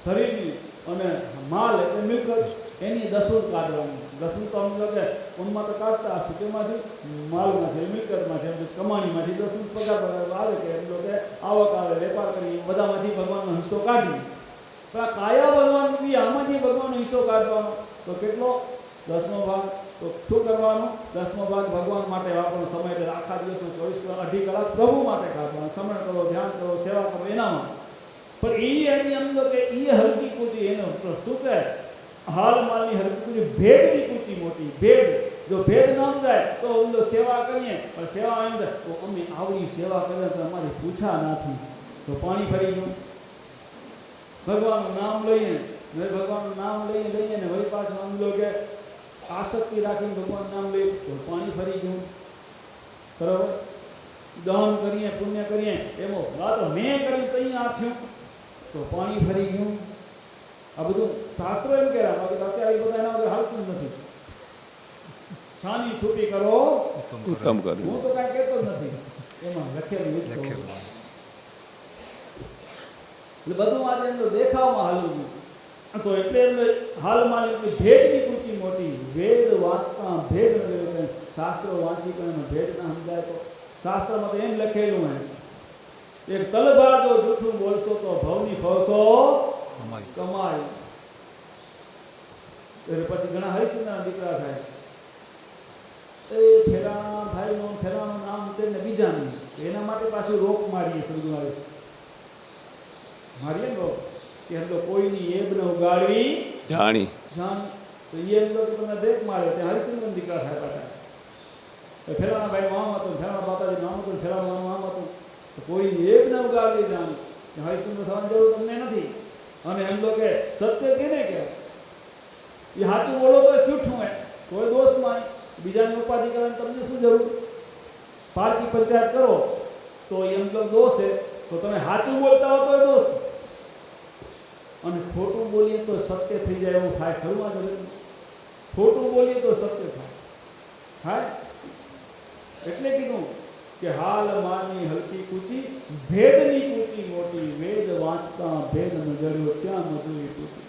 શરીરની અને માલ એટલે મિલકત, એની દસૂર કાઢવાની. દસૂર તો અમુક કે ઊનમાં તો કાઢતા હશે, તેમાંથી માલમાંથી મિલકતમાંથી કમાણીમાંથી દસૂર પગાર આવે કે એમ લોકો આવક આવે, વેપાર કરી, બધામાંથી ભગવાનનો હિસ્સો કાઢી. પણ આ કાયા ભગવાન બી આમાંથી ભગવાનનો હિસ્સો કાઢવાનો તો કેટલો? 10મો ભાગ. તો શું કરવાનું? 10મો ભાગ ભગવાન માટે વાપરવાનો. સમય એટલે આખા દિવસનો 24 કલાક 2.5 કલાક પ્રભુ માટે કાઢવાનો. સમરણ કરો, ધ્યાન કરો, સેવા કરો એનામાં. પણ એની અંદર કે એ હલકી કૂચી, એનો શું કહે? હાલ માલની હલકી કૂચી ભેદની કૂચી મોટી. ભેદ જો ભેદ ન સમજાય તો ઊંધો સેવા કરીએ, પણ સેવા એમ થાય તો અમે આવડી સેવા કરીએ તો અમારી પૂછા નથી, તો પાણી ફરી ગયું. ભગવાનનું નામ લઈએ ને વળી પાછું આમ લો કે આસક્તિ રાખીને ભગવાનનું નામ લઈએ તો પાણી ફરી ગયું. બરાબર? દાન કરીએ, પુણ્ય કરીએ, એમાં વાત મેં કરી તઈ આ થયું તો પાણી ફરી ગયું. આ બધું શાસ્ત્રો એમ કહેવા, બાકી અત્યારે બધા એના વગર હાલતું નથી. છાની છૂટી કરો ઉત્તમ કરવું. હું તો કાંઈ કહેતો જ નથી, એમાં લખેલું એટલે બધું આજે એમ દેખાવમાં હાલવું. તો એટલે હાલમાં ભેદની કૂચી મોટી. વેદ વાંચતા ભેદ શાસ્ત્રો વાંચી પણ ભેદ ના સમજાય તો શાસ્ત્રમાં તો એમ લખેલું હે, એક તલવાર જો જૂઠું બોલશો તો ભવની ફળશો કમાય. એટલે પછી ઘણા હરિચંદ્રના દીકરા થાય, એ ફેરાણા ભાઈનું ફેરાનું નામ તેને બીજાનું, એના માટે પાછું રોક મારીએ. સમજવું આવે મારીએ ને રોક કે એમ તો કોઈની એબ ન ઉગાડવી જાણી તો એ એમ તો તમને બ્રેક માર્યો ત્યાં હરિચંદ્રના દીકરા થાય પાછા. ફેરાણા ભાઈ આમ હતું, ફેરાણા બાપાજી નામ હતું, ફેરાવાનું આમ હતું, તો કોઈની એબ ન ઉગાડવી જાણ હરિચંદ્ર થવાની જરૂર તમને નથી. અને એમ તો કે સત્ય કેને કહેવાય? એ સાચું બોલો તો જૂઠું હોય, કોઈ દોષમાં બીજાની ઉપાધિ કરવાની તમને શું જરૂર? પાર્ટી પંચાયત કરો તો એમ તો દોષ છે, તો તમે સાચું બોલતા હો તો દોષ, અને ખોટું બોલીએ તો સત્ય થઈ જાય એવું થાય ખરું? આ જગત ખોટું બોલીએ તો સત્ય થાય. એટલે કીધું કે હાલ માની હલકી કૂચી ભેદની કૂચી મોટી. વેદ વાંચતા ભેદ ન જડ્યો ત્યાં મજૂરી તૂટી.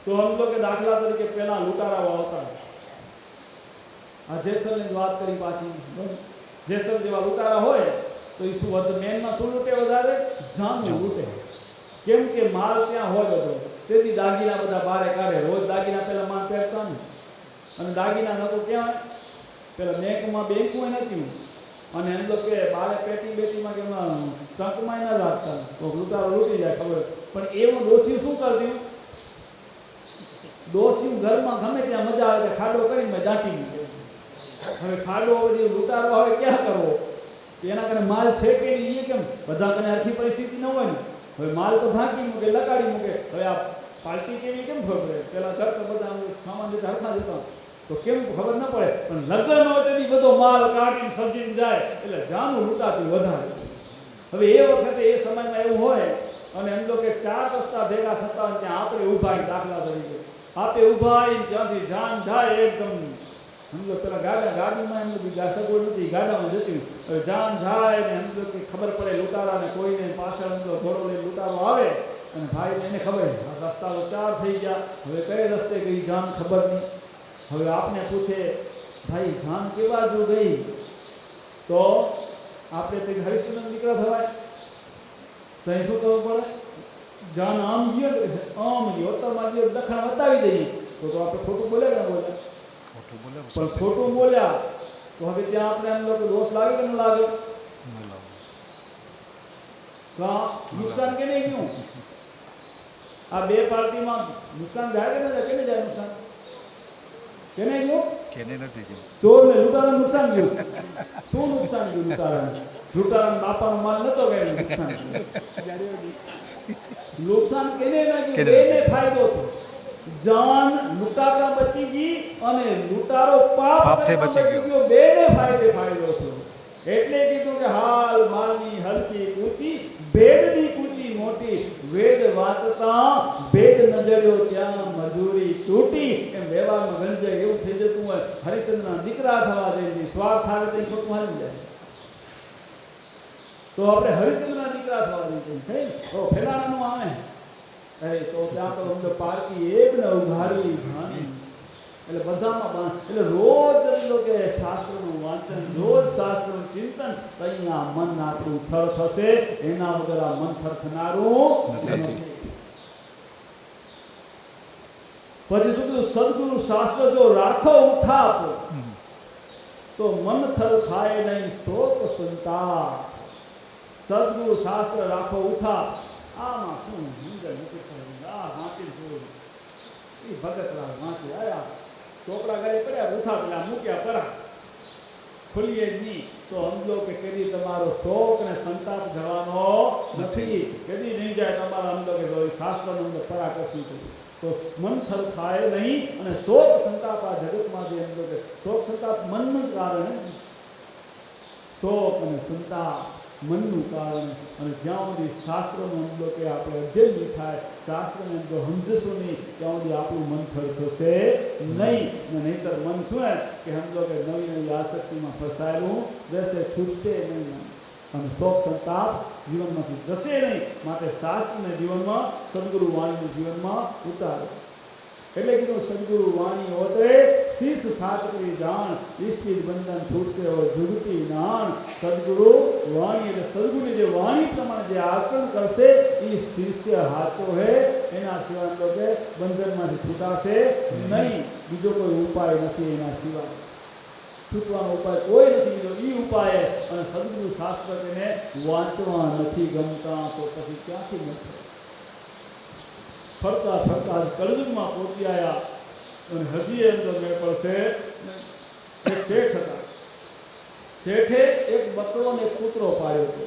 તો આમ તો કે દાખલા તરીકે પેલા લૂંટારાઓ આવતા, આ જેસલની વાત કરી પાછી. જેસલ જેવા લૂંટારા હોય તો એ શું વધુ મેનમાં શું લૂંટે? વધારે જાનું લૂંટે. કેમ કે માલ ત્યાં હોય બધો, તેથી દાગીના બધા બારે કાઢે. રોજ દાગીના પેલા માલ પહેરતા ને, અને દાગીના નતો ક્યાં? પેલા બેંકમાં નથી, અને એમ તો કે બારે પેટીમાં કે ટંકમાં ન રાખતા, તો લૂંટારો લૂંટી જાય ખબર. પણ એવું ડોસી શું કરતી? ડોસી ઘરમાં ગમે ત્યાં મજા આવે ખાડો કરીને દાટી મૂકે. હવે ખાડો બધી લૂંટારો હવે ક્યાં કરવો? એના કારણે માલ છે કે નહીં, કેમ બધા કને આખી પરિસ્થિતિ ન હોય ને. હવે માલ તો ભાંકી મૂકે, લગાડી મૂકે. હવે આ પાર્ટી કેવી કેમ ખબર પડે? પેલા ઘર તો બધા સામાન રીતે હરખા જતા તો કેમ ખબર ન પડે? પણ લગ્ન હોય તેથી બધો માલ કાઢીને સજીને જાય એટલે જાનું લૂંટાતું વધારે. હવે એ વખતે એ સમયમાં એવું હોય, અને એમ તો કે 4 રસ્તા ભેગા થતા હોય ત્યાં આપણે ઊભા, દાખલા તરીકે આપણે ઊભા ત્યાંથી જાન જાય એકદમ. સમજો પેલા ગાડીમાં એમ બધી સગવડ નથી, ગાડામાં જતી. હવે જાન જાય ને એમ કે ખબર પડે લૂંટારાને, કોઈને પાછળ ઘોડો લઈને લૂંટારો આવે, અને ભાઈને એને ખબર રસ્તા 4 થઈ ગયા, હવે કઈ રસ્તે ગઈ જાન ખબર નહીં. હવે આપને પૂછે ભાઈ જાન કેવા જો ગઈ, તો આપણે તે હરિશ્ચંદ્ર દીકરા થવાય? તો અહીં શું કરવું પડે? જાન આમ ગયો ઉત્તરમાં ગયો દક્ષિણ બતાવી દઈએ તો આપણે ખોટું બોલ્યા કે બોલ્યા? પણ ખોટું બોલ્યા તો હવે ત્યાં આપણે એમ લોકો દોષ લાગે કે ન લાગે? નુકસાન કે નહીં ગયું? આ બે પાર્ટીમાં નુકસાન જાય કે ન જાય? કેને જાય નુકસાન? કેને ગયું? કેને નથી ગયું? ચોર ને લૂંટારાને નુકસાન ગયું. શું નુકસાન ગયું? લૂંટારાના બાપાનો માલ નતો ગયો, નુકસાન નુકસાન કેને ના ગયું? બેને ફાયદો થયો. જાન લૂંટાતા બચી ગઈ અને લૂંટારો પાપથી બચી ગયો. બેને ફાયદો થયો. એટલે કીધું કે હાલ માલની હલકી કૂચી ભેદની કૂચી મોટી વેદ વાંચતા ભેદ નજર્યો ત્યાં મજૂરી તૂટી. એમ વ્યવહારમાં ઘણી જાય એવું થઈ જતું હોય હરિશ્ચંદ્રના દીકરા થવા દે સ્વાર્થ આવે તો ખોટું હારી જાય. તો આપણે હરિશ્ચંદ્રના દીકરા થવા દઈએ તો ફેલાણાનું આવે અરે તો ત્યાં તો અમને પારકી એક ને ઉઘાડી જાણી. એટલે બધામાં એટલે રોજ કે શાસ્ત્રનું વાંચન રોજ શાસ્ત્રનું ચિંતન અહીંયા મન આપણું થર થશે. એના વગર આ મન થર થનારું નથી. પછી શું કીધું સદગુરુ શાસ્ત્ર જો રાખો ઉથાપ તો મન થર થાય નહીં શોક સંતાપ. સદગુરુ શાસ્ત્ર રાખો ઉથાપ. આમાં શું વાંચી એ ભગત વાંચી આયા ચોપડા ઘરે પડ્યા ઉથા પેલા મૂક્યા પરા ખોલીએ જ નહીં તો સમજો કે કદી તમારો શોક ને સંતાપ જવાનો નથી. કદી નહીં જાય તમારા અંદર કે શાસ્ત્રનો અંદર પરા કશી તો મન થર થાય નહીં. અને શોક સંતાપ આ જગતમાં જે અંદર કે શોક સંતાપ મનનું જ કારણ. શોક અને સંતાપ મનનું કારણ. અને જ્યાં સુધી શાસ્ત્રનો અંદર કે આપણે અધ્યયન નહીં થાય શાસ્ત્રને અંદર સમજશું નહીં ત્યાં સુધી આપણું મન થર થશે નહીં. નહીંતર મન શું કે સમજો કે નવી નવી આસક્તિમાં ફસાયેલું રહેશે છૂટશે નહીં. અને શોક સંતાપ જીવનમાંથી જશે નહીં. માટે શાસ્ત્રને જીવનમાં સદગુરુ વાણીનું જીવનમાં ઉતારો. એટલે કીધું સદગુરુ વાણી ઓતરે શીશ સાચવી જાણ ઈશ્વીર બંધન છૂટશે હોય જુગતી નાણ. સદગુરુ વાણી એટલે સદગુરુની જે વાણી પ્રમાણે જે આચરણ કરશે એ શિષ્ય હાચો હે. એના સિવાય તો કે બંધનમાંથી છૂટાશે નહીં. બીજો કોઈ ઉપાય નથી એના સિવાય. છૂટવાનો ઉપાય કોઈ નથી બીજો એ ઉપાય. અને સદગુરુ શાસ્ત્ર તેને વાંચવા નથી ગમતા તો પછી ક્યાંથી મળશે. ફરતા ફરતા કલયુગમાં પહોંચી આવ્યા અને હજી અંદર મેળ પડશે. એક શેઠ હતા. શેઠે એક બકરો ને કૂતરો પાળ્યો હતો.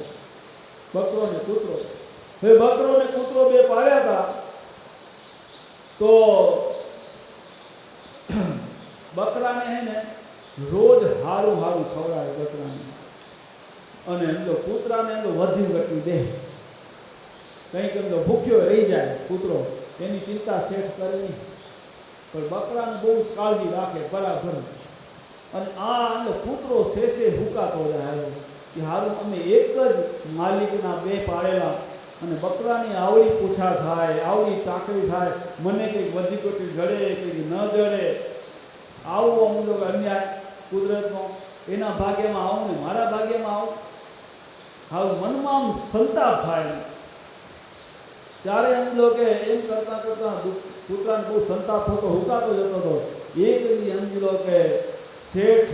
બકરો ને કૂતરો. હવે બકરો ને કૂતરો બે પાળ્યા હતા તો બકરાને હે ને રોજ હારું હારું ખવડાવે બકરાને. અને એમનો કૂતરાને એમનો વધી ઘટી દે. કંઈક એમનો ભૂખ્યો રહી જાય કૂતરો એની ચિંતા શેઠ કરે નહીં. પણ બકરાને બહુ કાળજી રાખે બરાબર. અને આ કૂતરો શેષે હુકાતો જાય કે હારું અમે એક જ માલિકના બે પાળેલા અને બકરાની આવડી પૂછા થાય આવડી ચાકરી થાય મને કંઈક વધી કોટી જડે કંઈક ન જડે આવું અમુક લોકો અન્યાય કુદરતનો એના ભાગ્યમાં આવું ને મારા ભાગ્યમાં આવું. હાલ મનમાં આમ સંતાપ થાય. ત્યારે એમ લોકો એમ કરતા કરતા કૂતરાને બહુ સંતાપ થતો હુકાતો જતો હતો. એક સમજી લો કે શેઠ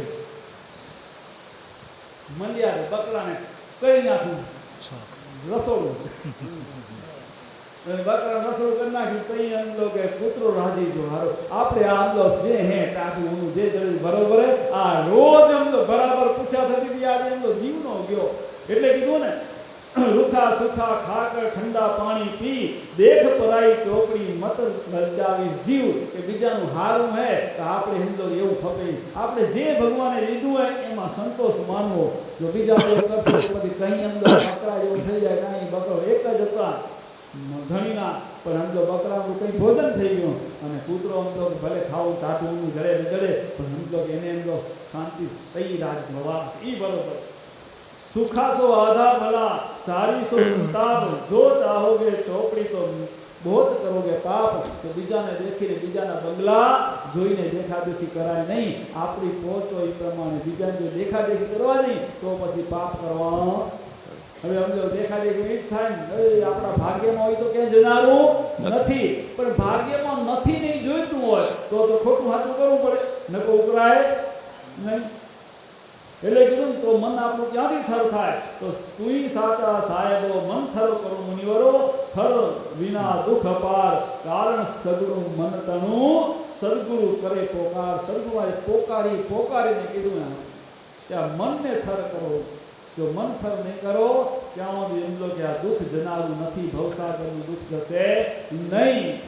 મંડિયારે બકરાને કરી નાખ્યું રસોડું. બકરા રસોડું કરી નાખ્યું કઈ એમ લો કે કૂતરો રાજી જો હારો આપણે આ અંદો જે હે ટાંકું ઊનું જે જરૂરી બરોબર આ રોજ એમ તો બરાબર પૂછા થતી હતી. આજે એમ તો જીવનો ગયો. એટલે કીધું ને રૂખા સુખા ખાકર ઠંડા પાણી પી દેખ પરાઈ ચોપડી મત લલચાવી જીવ. કે બીજાનું હારું હે તો આપણે હિન્દો એવું ખપે. આપણે જે ભગવાને લીધું હોય એમાં સંતોષ માનવો. જો બીજા કરશો તો પછી કઈ અંદર બકરા જેવું થઈ જાય. કાંઈ બકરો એક જ હતા ઘણીના પણ સમજો બકરાનું કંઈ ભોજન થઈ ગયું અને કૂતરો સમજો ભલે ખાવું ટાટું જડે જડે પણ સમજો કે એને એમ શાંતિ કઈ રાજ ભવા એ બરોબર. સુખાસો આધા ભલા સારીસો સંતાપ જો ચાહોગે ચોપડી તો બહોત કરોગે પાપ. તો બીજાને દેખીને બીજાના બંગલા જોઈને દેખાદેખી કરાય નહીં. આપણી પહોંચો એ પ્રમાણે બીજાને જો દેખાદેખી કરવા નહીં તો પછી પાપ કરવા. હવે સમજો દેખાદેખી એ જ થાય ને આપણા ભાગ્યમાં હોય તો ક્યાંય જનારું નથી. પણ ભાગ્યમાં નથી નહીં જોઈતું હોય તો ખોટું હાથું કરવું પડે નકો ઉકરાય નહીં. એટલે કીધું તો મન આપણું ક્યાંથી થર થાય તો તુઈ સાચા સાહેબો મન થર કરો મુનિવરો થર વિના દુઃખ અપાર કારણ સદગુરુ મન તનું સદગુરુ કરે પોકાર. સદગુરુએ પોકારીને કીધું કે આ મનને થર કરો. જો મન થર નહીં કરો ત્યાં સુધી એમ લો કે આ દુઃખ જનારું નથી. ભવસાગરનું દુઃખ જશે નહીં.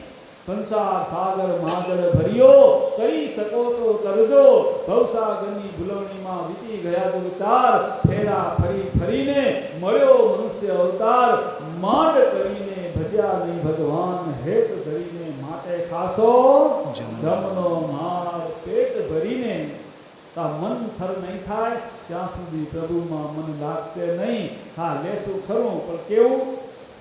સંસાર સાગર માગડ ભર્યો, કરી શકો તો કરજો, ભવસાગરની ભૂલવણીમાં વીતી ગયા દુર 4 ફેરા ફરી ફરીને મળ્યો મનુષ્ય અવતાર, માંડ કરીને ભજ્યા નહીં ભગવાન, હેત ધરીને માટે ખાસો જમનો માર પેટ ભરીને. તા મન થર નહીં થાય ત્યાં સુધી પ્રભુમાં મન લાગશે નહીં. હા, લેશું ખરું પણ કેવું?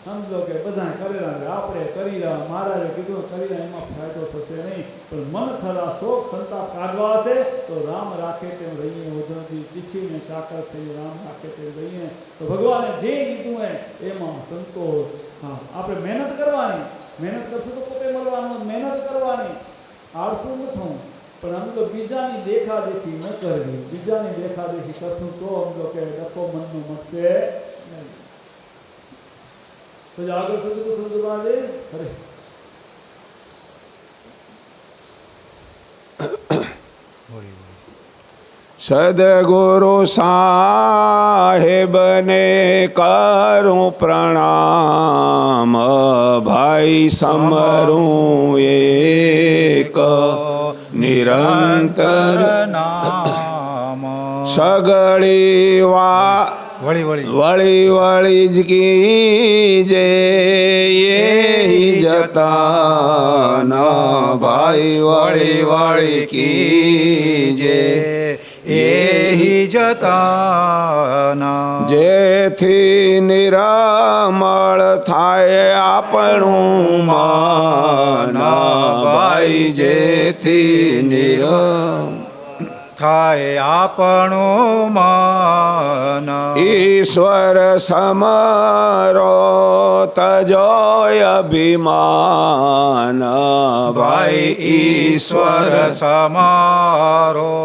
સમજો કે બધા કરેલા આપણે કરી રહ્યા, મહારાજે કીધું કરી રહ્યા, એમાં ફાયદો થશે નહીં. પણ મન થરા શોક સંતાપ કાઢવા હશે તો રામ રાખે તેમ રહીએ, વધુથી તીખીને ચાકર થઈ રામ રાખે તેમ રહીએ. તો ભગવાને જે કીધું હોય એમાં સંતોષ. હા, આપણે મહેનત કરવાની, મહેનત કરશું તો પોતે મળવાનું, મહેનત કરવાની, આળસું ન થવું. પણ આમ તો બીજાની દેખાદેખી ન કરવી, બીજાની દેખાદેખી કરશું તો આમ તો કે ડખો મનનો મળશે નહીં. તો આગળ સુધી સમજવા દે. અરે સદગુરુ સાહેબને કરું પ્રણામ, ભાઈ સમરું એક નિરંતર નામ. સગળી વળી વળી વળી જ કીજે એ જતા ન, ભાઈ વળી વળી કીજે એ જતા. જેથી નિરામળ થાય આપણું મન, ભાઈ જેથી નિરામળ થાય આપણું મન. ઈશ્વર સમરો તજોય અભિમાન, ભાઈ ઈશ્વર ઈશ્વર સમારો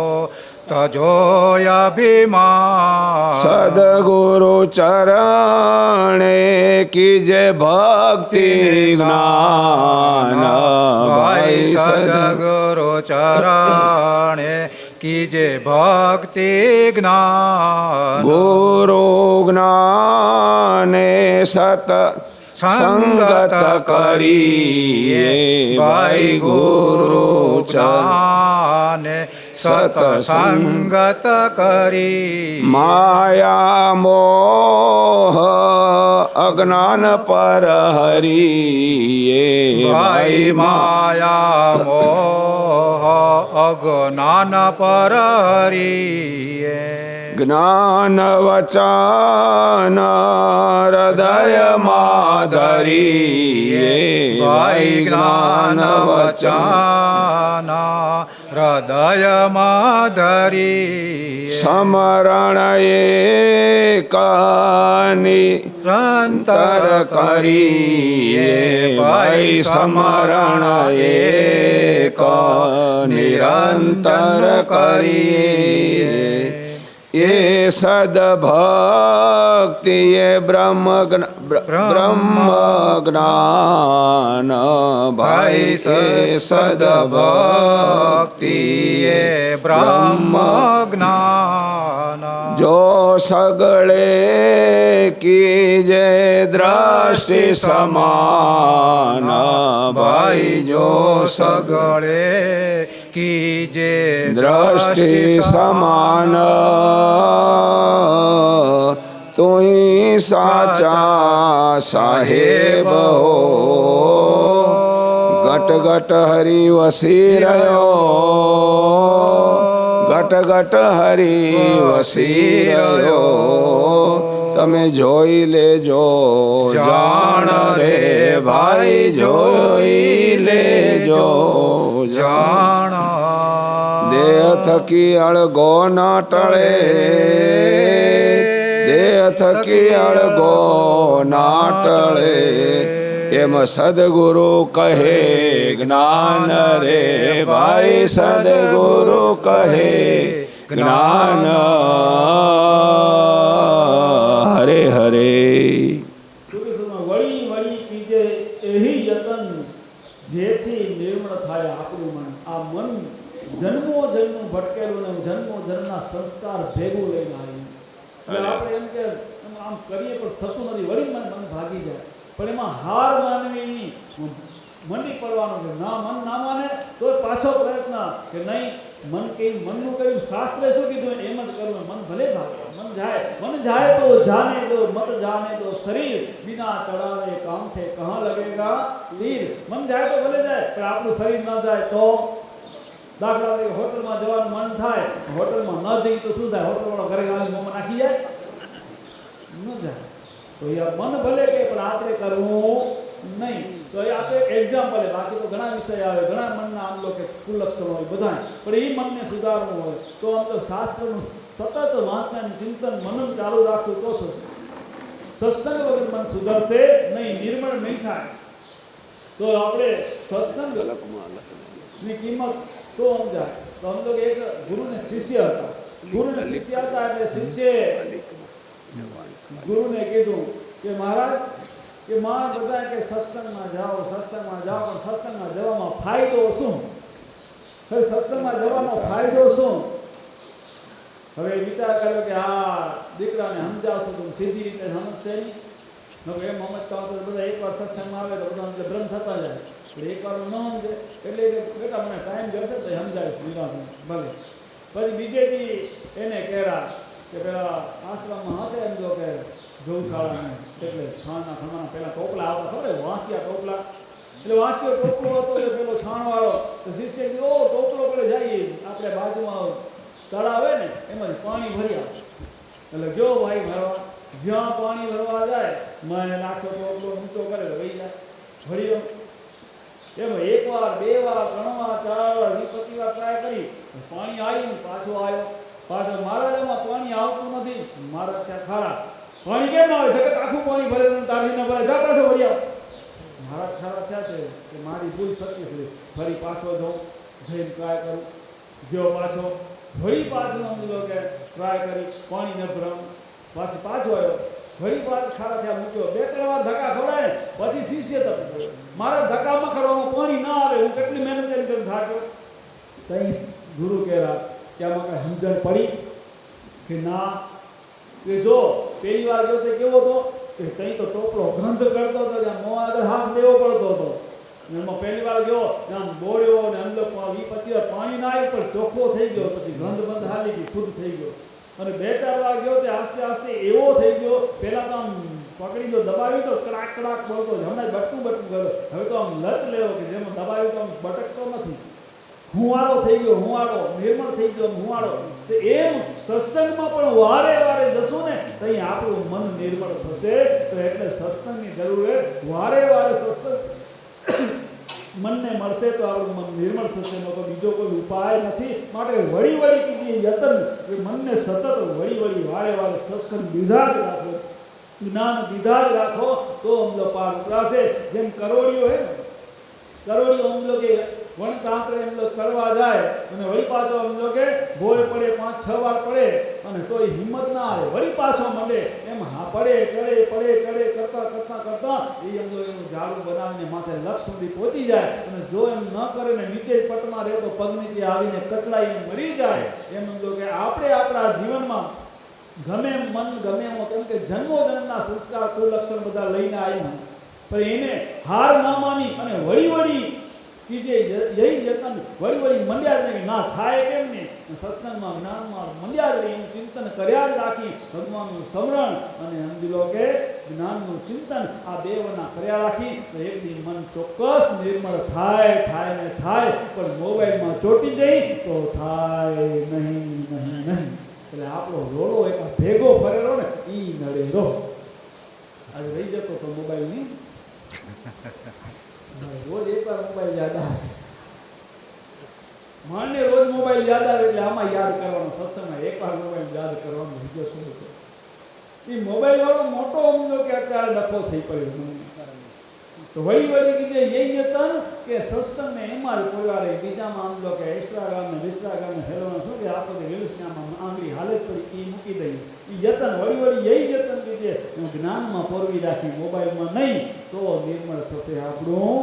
તજોય અભિમાન. સદગુરુ ચરણે કીજે ભક્તિ જ્ઞાન, ભાઈ ભાઈ સદગુરુ ચરણે કીજે ભક્તિ જ્ઞાન. ગુરુ જ્ઞાને સત સંગત કરીએ, ભાઈ ગુરુ જ્ઞાને સતસંગત કરી. માયા મોહ અજ્ઞાન પર હરીએ, ભાઈ માયા મોહ અજ્ઞાન પર હરીએ. જ્ઞાન વચન હૃદયમાં ધરીએ, ભાઈ જ્ઞાન વચન હૃદયમાં ધરી. સમરણ એકની નિરંતર કરીએ, ભાઈ સમરણ એક નિરંતર કરીએ. એ સદભક્તિ એ બ્રહ્મ જ્ઞાન, ભાઈ એ સદભક્તિ એ બ્રહ્મ જ્ઞાન. જો સગળે કીજે દ્રષ્ટિ સમાન, ભાઈ જો સગળે કીજે દ્રષ્ટિ સમાન, તુઈ સાચા સાહેબ હો. ઘટ ઘટ હરી વસી રહ્યો, ઘટ ઘટ હરી વસી રહ્યો. તમે જોઈ લેજો જાણ રે ભાઈ, જોઈ લેજો જાણ. દેહ થકી અળગો ના ટળે, દેહ થકી અળગો ના ટળે. એમ સદગુરુ કહે જ્ઞાન રે ભાઈ, સદગુરુ કહે જ્ઞાન. હરે હરે. વળી વળી કીજે એહી યતન, જેથી નિર્મળ થાય આપણું મન. આ મન જન્મો જન્મ ભટકેલું ને જન્મો જન્મના સંસ્કાર ભેગું લઈને આવ્યું. એટલે આપણે એમ કે આમ કરીએ પણ થતું નથી, વળી મન ભાગી જાય. પણ એમાં હાર માનવી નહીં. મંડી પડવાનું છે. ના મન ના માને તો પાછો પ્રયત્ન કે નહીં મન કે મનનું કયું શાસ્ત્રે શું કીધું એમ જ કરવું. મન ભલે ભાગે મન જાય તો જાને દો મત જાને દો શરીર बिना चढ़ावे काम थे कहाँ लगेगा तीर. મન જાય તો ભલે જાય પણ આપણું શરીર ન જાય તો દાખલા તરીકે હોટલમાં જવાનું મન થાય હોટલમાં ન જઈએ તો શું થાય? હોટલવાળો ઘરે આવીને મોંમાં નાખી જાય ન જાય. તો એ મન ભલે કે પણ આપણે કરવું નહીં. તો એ આપણે એક્ઝામ્પલ બાકી તો ઘણા વિષય આવે ઘણા મનના આમ કે કુલક્ષણ હોય બધા પણ એ મનને સુધારવું હોય તો આમ તો શાસ્ત્રનું સતત વાંચન ચિંતન મનન ચાલુ રાખશું તો થશે. સત્સંગ વગર મન સુધરશે નહીં નિર્મળ નહીં થાય. તો આપણે સત્સંગની કિંમત તો સમજાય. તો हम लोग एक गुरु ने शिष्य હતા એટલે શિષ્ય ગુરુને કીધું કે મહારાજ કે માં બધા કે સત્સંગમાં જાઓ પણ સત્સંગમાં જવામાં ફાયદો શું? હવે સત્સંગમાં જવાનો ફાયદો શું? હવે વિચાર કર્યો કે આ દીકરાને સમજાવશો તો સીધી રીતે સમજશે નહીં. હવે એમ સમજતા હોય તો બધા એકવાર સત્સંગમાં આવે તો બધા ભ્રમ થતા જાય. એટલે એકવાર ન સમજે એટલે કે બેટા મને ટાઈમ જશે તો સમજાવીશ નિરાશ ભલે. પછી બીજેથી એને કહેરા કે પેલા આશ્રમમાં હશે એમ જો કે ગૌશાળાને એટલે છાણના ખમાના પેલા ટોપલા આવતા ખબર વાંસિયા ટોપલા એટલે વાંસિયો ટોપલો હતો કે પેલો છાણવાળો તો શિષ્ય કે ઓ ટોપલો પેલે જઈએ આપણે બાજુમાં તળાવ ને એમાંથી પાણી ભરી આવે એટલે ગયો ભાઈ ભરવા જ્યાં પાણી ભરવા જાય મને નાખો ટોપલો ઊંચો કરે તો વહી જાય ભર્યો એમાં એકવાર બે વાર 3 વાર 4 વાર 20-25 વાર ટ્રાય કરી પાણી આવ્યું પાછો મહારાજામાં પાણી આવતું નથી. મહારાજ ત્યાં ખારા પાણી કેમ ના આવે જગત આખું પાણી ભરે તારી ન ભરે જા પાછો વળી આવ. મહારાજ ખારા થયા છે કે મારી ભૂલ થતી છે ફરી પાછો જાઉં જઈને ટ્રાય કરું. ગયો પાછો વળી પાછો સમજો કે ટ્રાય કરી પાણી ન ભરાવ પાછો આવ્યો વળી પાછો ખારા થયા મૂક્યો 2-3 વાર ધક્કા ખવડાય પછી શિષ્ય તપી ગયો. મારા ધક્કામાં ખરવામાં પાણી ના આવે હું કેટલી મહેનત કરી થાક્યો. તઈ ગુરુ કહેરા કે આમાં કઈ સમજણ પડી કે ના? કે જો પહેલી વાર ગયો તે કેવો હતો કે તઈ તો ટોપલો ગંધ કરતો હતો જ્યાં મોં આગળ હાથ દેવો પડતો હતો. એમાં પહેલી વાર ગયો આમ બોળ્યો અને અંદર 20-25 વાર પાણી ના આવ્યું પણ ચોખ્ખો થઈ ગયો. પછી ગંધ બંધ હાલી ગઈ શુદ્ધ થઈ ગયો. અને 2-4 વાર ગયો તે આસ્તે એવો થઈ ગયો. પહેલા તો આમ પકડી ગયો દબાવી તો કડાક બોલતો હમણાં બટકું કર્યો. હવે તો આમ લચ લેવો કે જેમાં દબાવ્યું તો આમ બટકતો નથી. હુંવાળો થઈ ગયો નિર્મળ થઈ ગયો હુંવાળો. તો એમ સત્સંગમાં પણ વારે જશું ને તો અહીં આપણું મન નિર્મળ થશે. તો એટલે સત્સંગની જરૂર વારે સત્સંગ મનને મળશે તો આપણું મન નિર્મળ થશે. તો બીજો કોઈ ઉપાય નથી. માટે વળી કીધી યતન એ મનને સતત વળી વારે સત્સંગ દીધા જ રાખો જ્ઞાન દીધા જ રાખો તો અમલો પાર ઉતરાશે. જેમ કરોડિયો હે કરોડિયો અમલો કે વણતાંત્રે એમલો કરવા જાય અને વળી પાછો એમલો કે ભોય પડે 5-6 વાર પડે અને તોય હિંમત ના આવે વળી પાછો મળે એમ હા પડે ચડે કરતા એ એમલો એનું ઝાડું બનાવીને માથે લક્ષ સુધી પહોંચી જાય. અને જો એમ ન કરે ને નીચે પટમાં રહે તો પગ નીચે આવીને કટલાઈને મરી જાય. એમ એમલો કે આપણે આપણા જીવનમાં ગમે મન ગમે એમ કેમ કે જન્મોજન્મના સંસ્કાર કુલક્ષણ બધા લઈને આવ્યા પણ એને હાર ન માની અને વળી કીજે યહી યતન વળી મંડ્યા જ નહીં ના થાય કેમ નહીં. સત્સંગમાં જ્ઞાનમાં મંડ્યા જ રહી એનું ચિંતન કર્યા જ રાખી ભગવાનનું સ્મરણ અને સમજી લો કે જ્ઞાનનું ચિંતન આ બેવના કર્યા રાખી તો એક દી મન ચોક્કસ નિર્મળ થાય પણ મોબાઈલમાં ચોટી જઈ તો થાય નહીં. એટલે આપણો રોડો એક ભેગો ફરેલો ને ઈ નડેલો આજે રહી જતો તો મોબાઈલ નહીં. રોજ એકવાર મોબાઈલ યાદ આવે મને રોજ મોબાઈલ યાદ આવે એટલે આમાં યાદ કરવાનો સત્સંગમાં એકવાર મોબાઈલ યાદ કરવાનો બીજો શું હતો એ મોબાઈલ વાળો મોટો સમજો કે અત્યારે ડખો થઈ પડ્યો. તો વળી કીધે એ હતા કે સત્સંગને એમાં જ પરિવારે બીજામાં સમજો કે ઇન્સ્ટાગ્રામ હેલોને શું કે આપણે રીલ્સનામાં આંગળી હાલે જ પડી એ મૂકી દઈએ એ યતન વળી એ યતન કીધે હું જ્ઞાનમાં પોરવી રાખી મોબાઈલમાં નહીં તો નિર્મળ થશે આપણું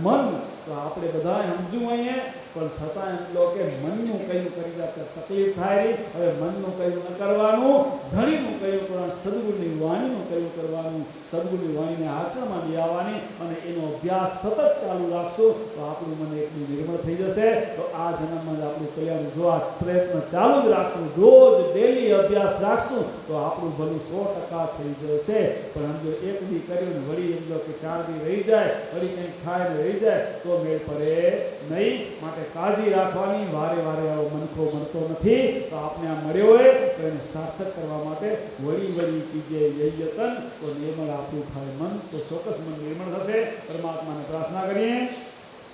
મન. તો આપણે બધા સમજવું અહીંયા પણ છતાં એમ લો કે મનનું કયું કરી જાય તકલીફ થાય નહીં. હવે મનનું કયું ન કરવાનું, ધણીનું કયું કરવાનું, સદગુરુની વાણીનું કયું કરવાનું, સદગુરુની વાણીને આચરણમાં લઈ આવવાની અને એનો અભ્યાસ સતત ચાલુ રાખશું તો આપણું મન એટલું નિર્મળ થઈ જશે. તો આ જન્મમાં જ આપણું કલ્યાણ, જો આ પ્રયત્ન ચાલુ જ રાખશું, રોજ ડેલી અભ્યાસ રાખશું તો આપણું ભલું 100% થઈ જશે. પણ જો એક દી કર્યું ને વળી એમ જો કે 4 દી રહી જાય, વળી કંઈક થાય ને રહી જાય તો મેળ પડે નહીં. માટે કાળજી રાખવાની. વારે વારે આવો મનખો મળતો નથી, તો આપણે આ મળ્યો હોય તો એને સાર્થક કરવા માટે વળી વળી કીજે યતન તો નિર્મળ આપણું થાય મન, તો ચોક્કસ મન નિર્મળ થશે. પરમાત્માને પ્રાર્થના કરીએ,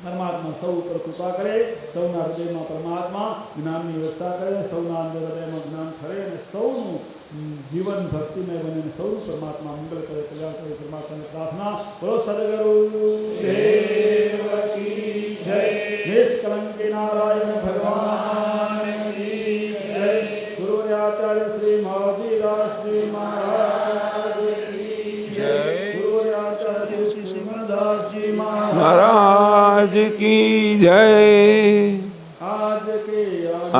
પરમાત્મા સૌ ઉપર કૃપા કરે, સૌના હૃદયમાં પરમાત્મા જ્ઞાનની વર્ષા કરે, સૌના અંદર હૃદયમાં જ્ઞાન ખરે અને સૌનું જીવન ભક્તિમય બને અને સૌનું પરમાત્મા મંગળ કરે, કલ્યાણ કરે. પરમાત્માને પ્રાર્થના. બોલો સદગુરુ દેવ કી જય. નિષ્કલંકી નારાયણ ભગવાન કી જય. ગુરુ આચાર્ય શ્રી મહાવીર શ્રી મહારાજ કી જય. ગુરુ આચાર્ય શ્રી શ્રીમદાસજી महाराज की जय, आज के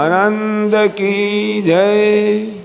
आनंद की जय.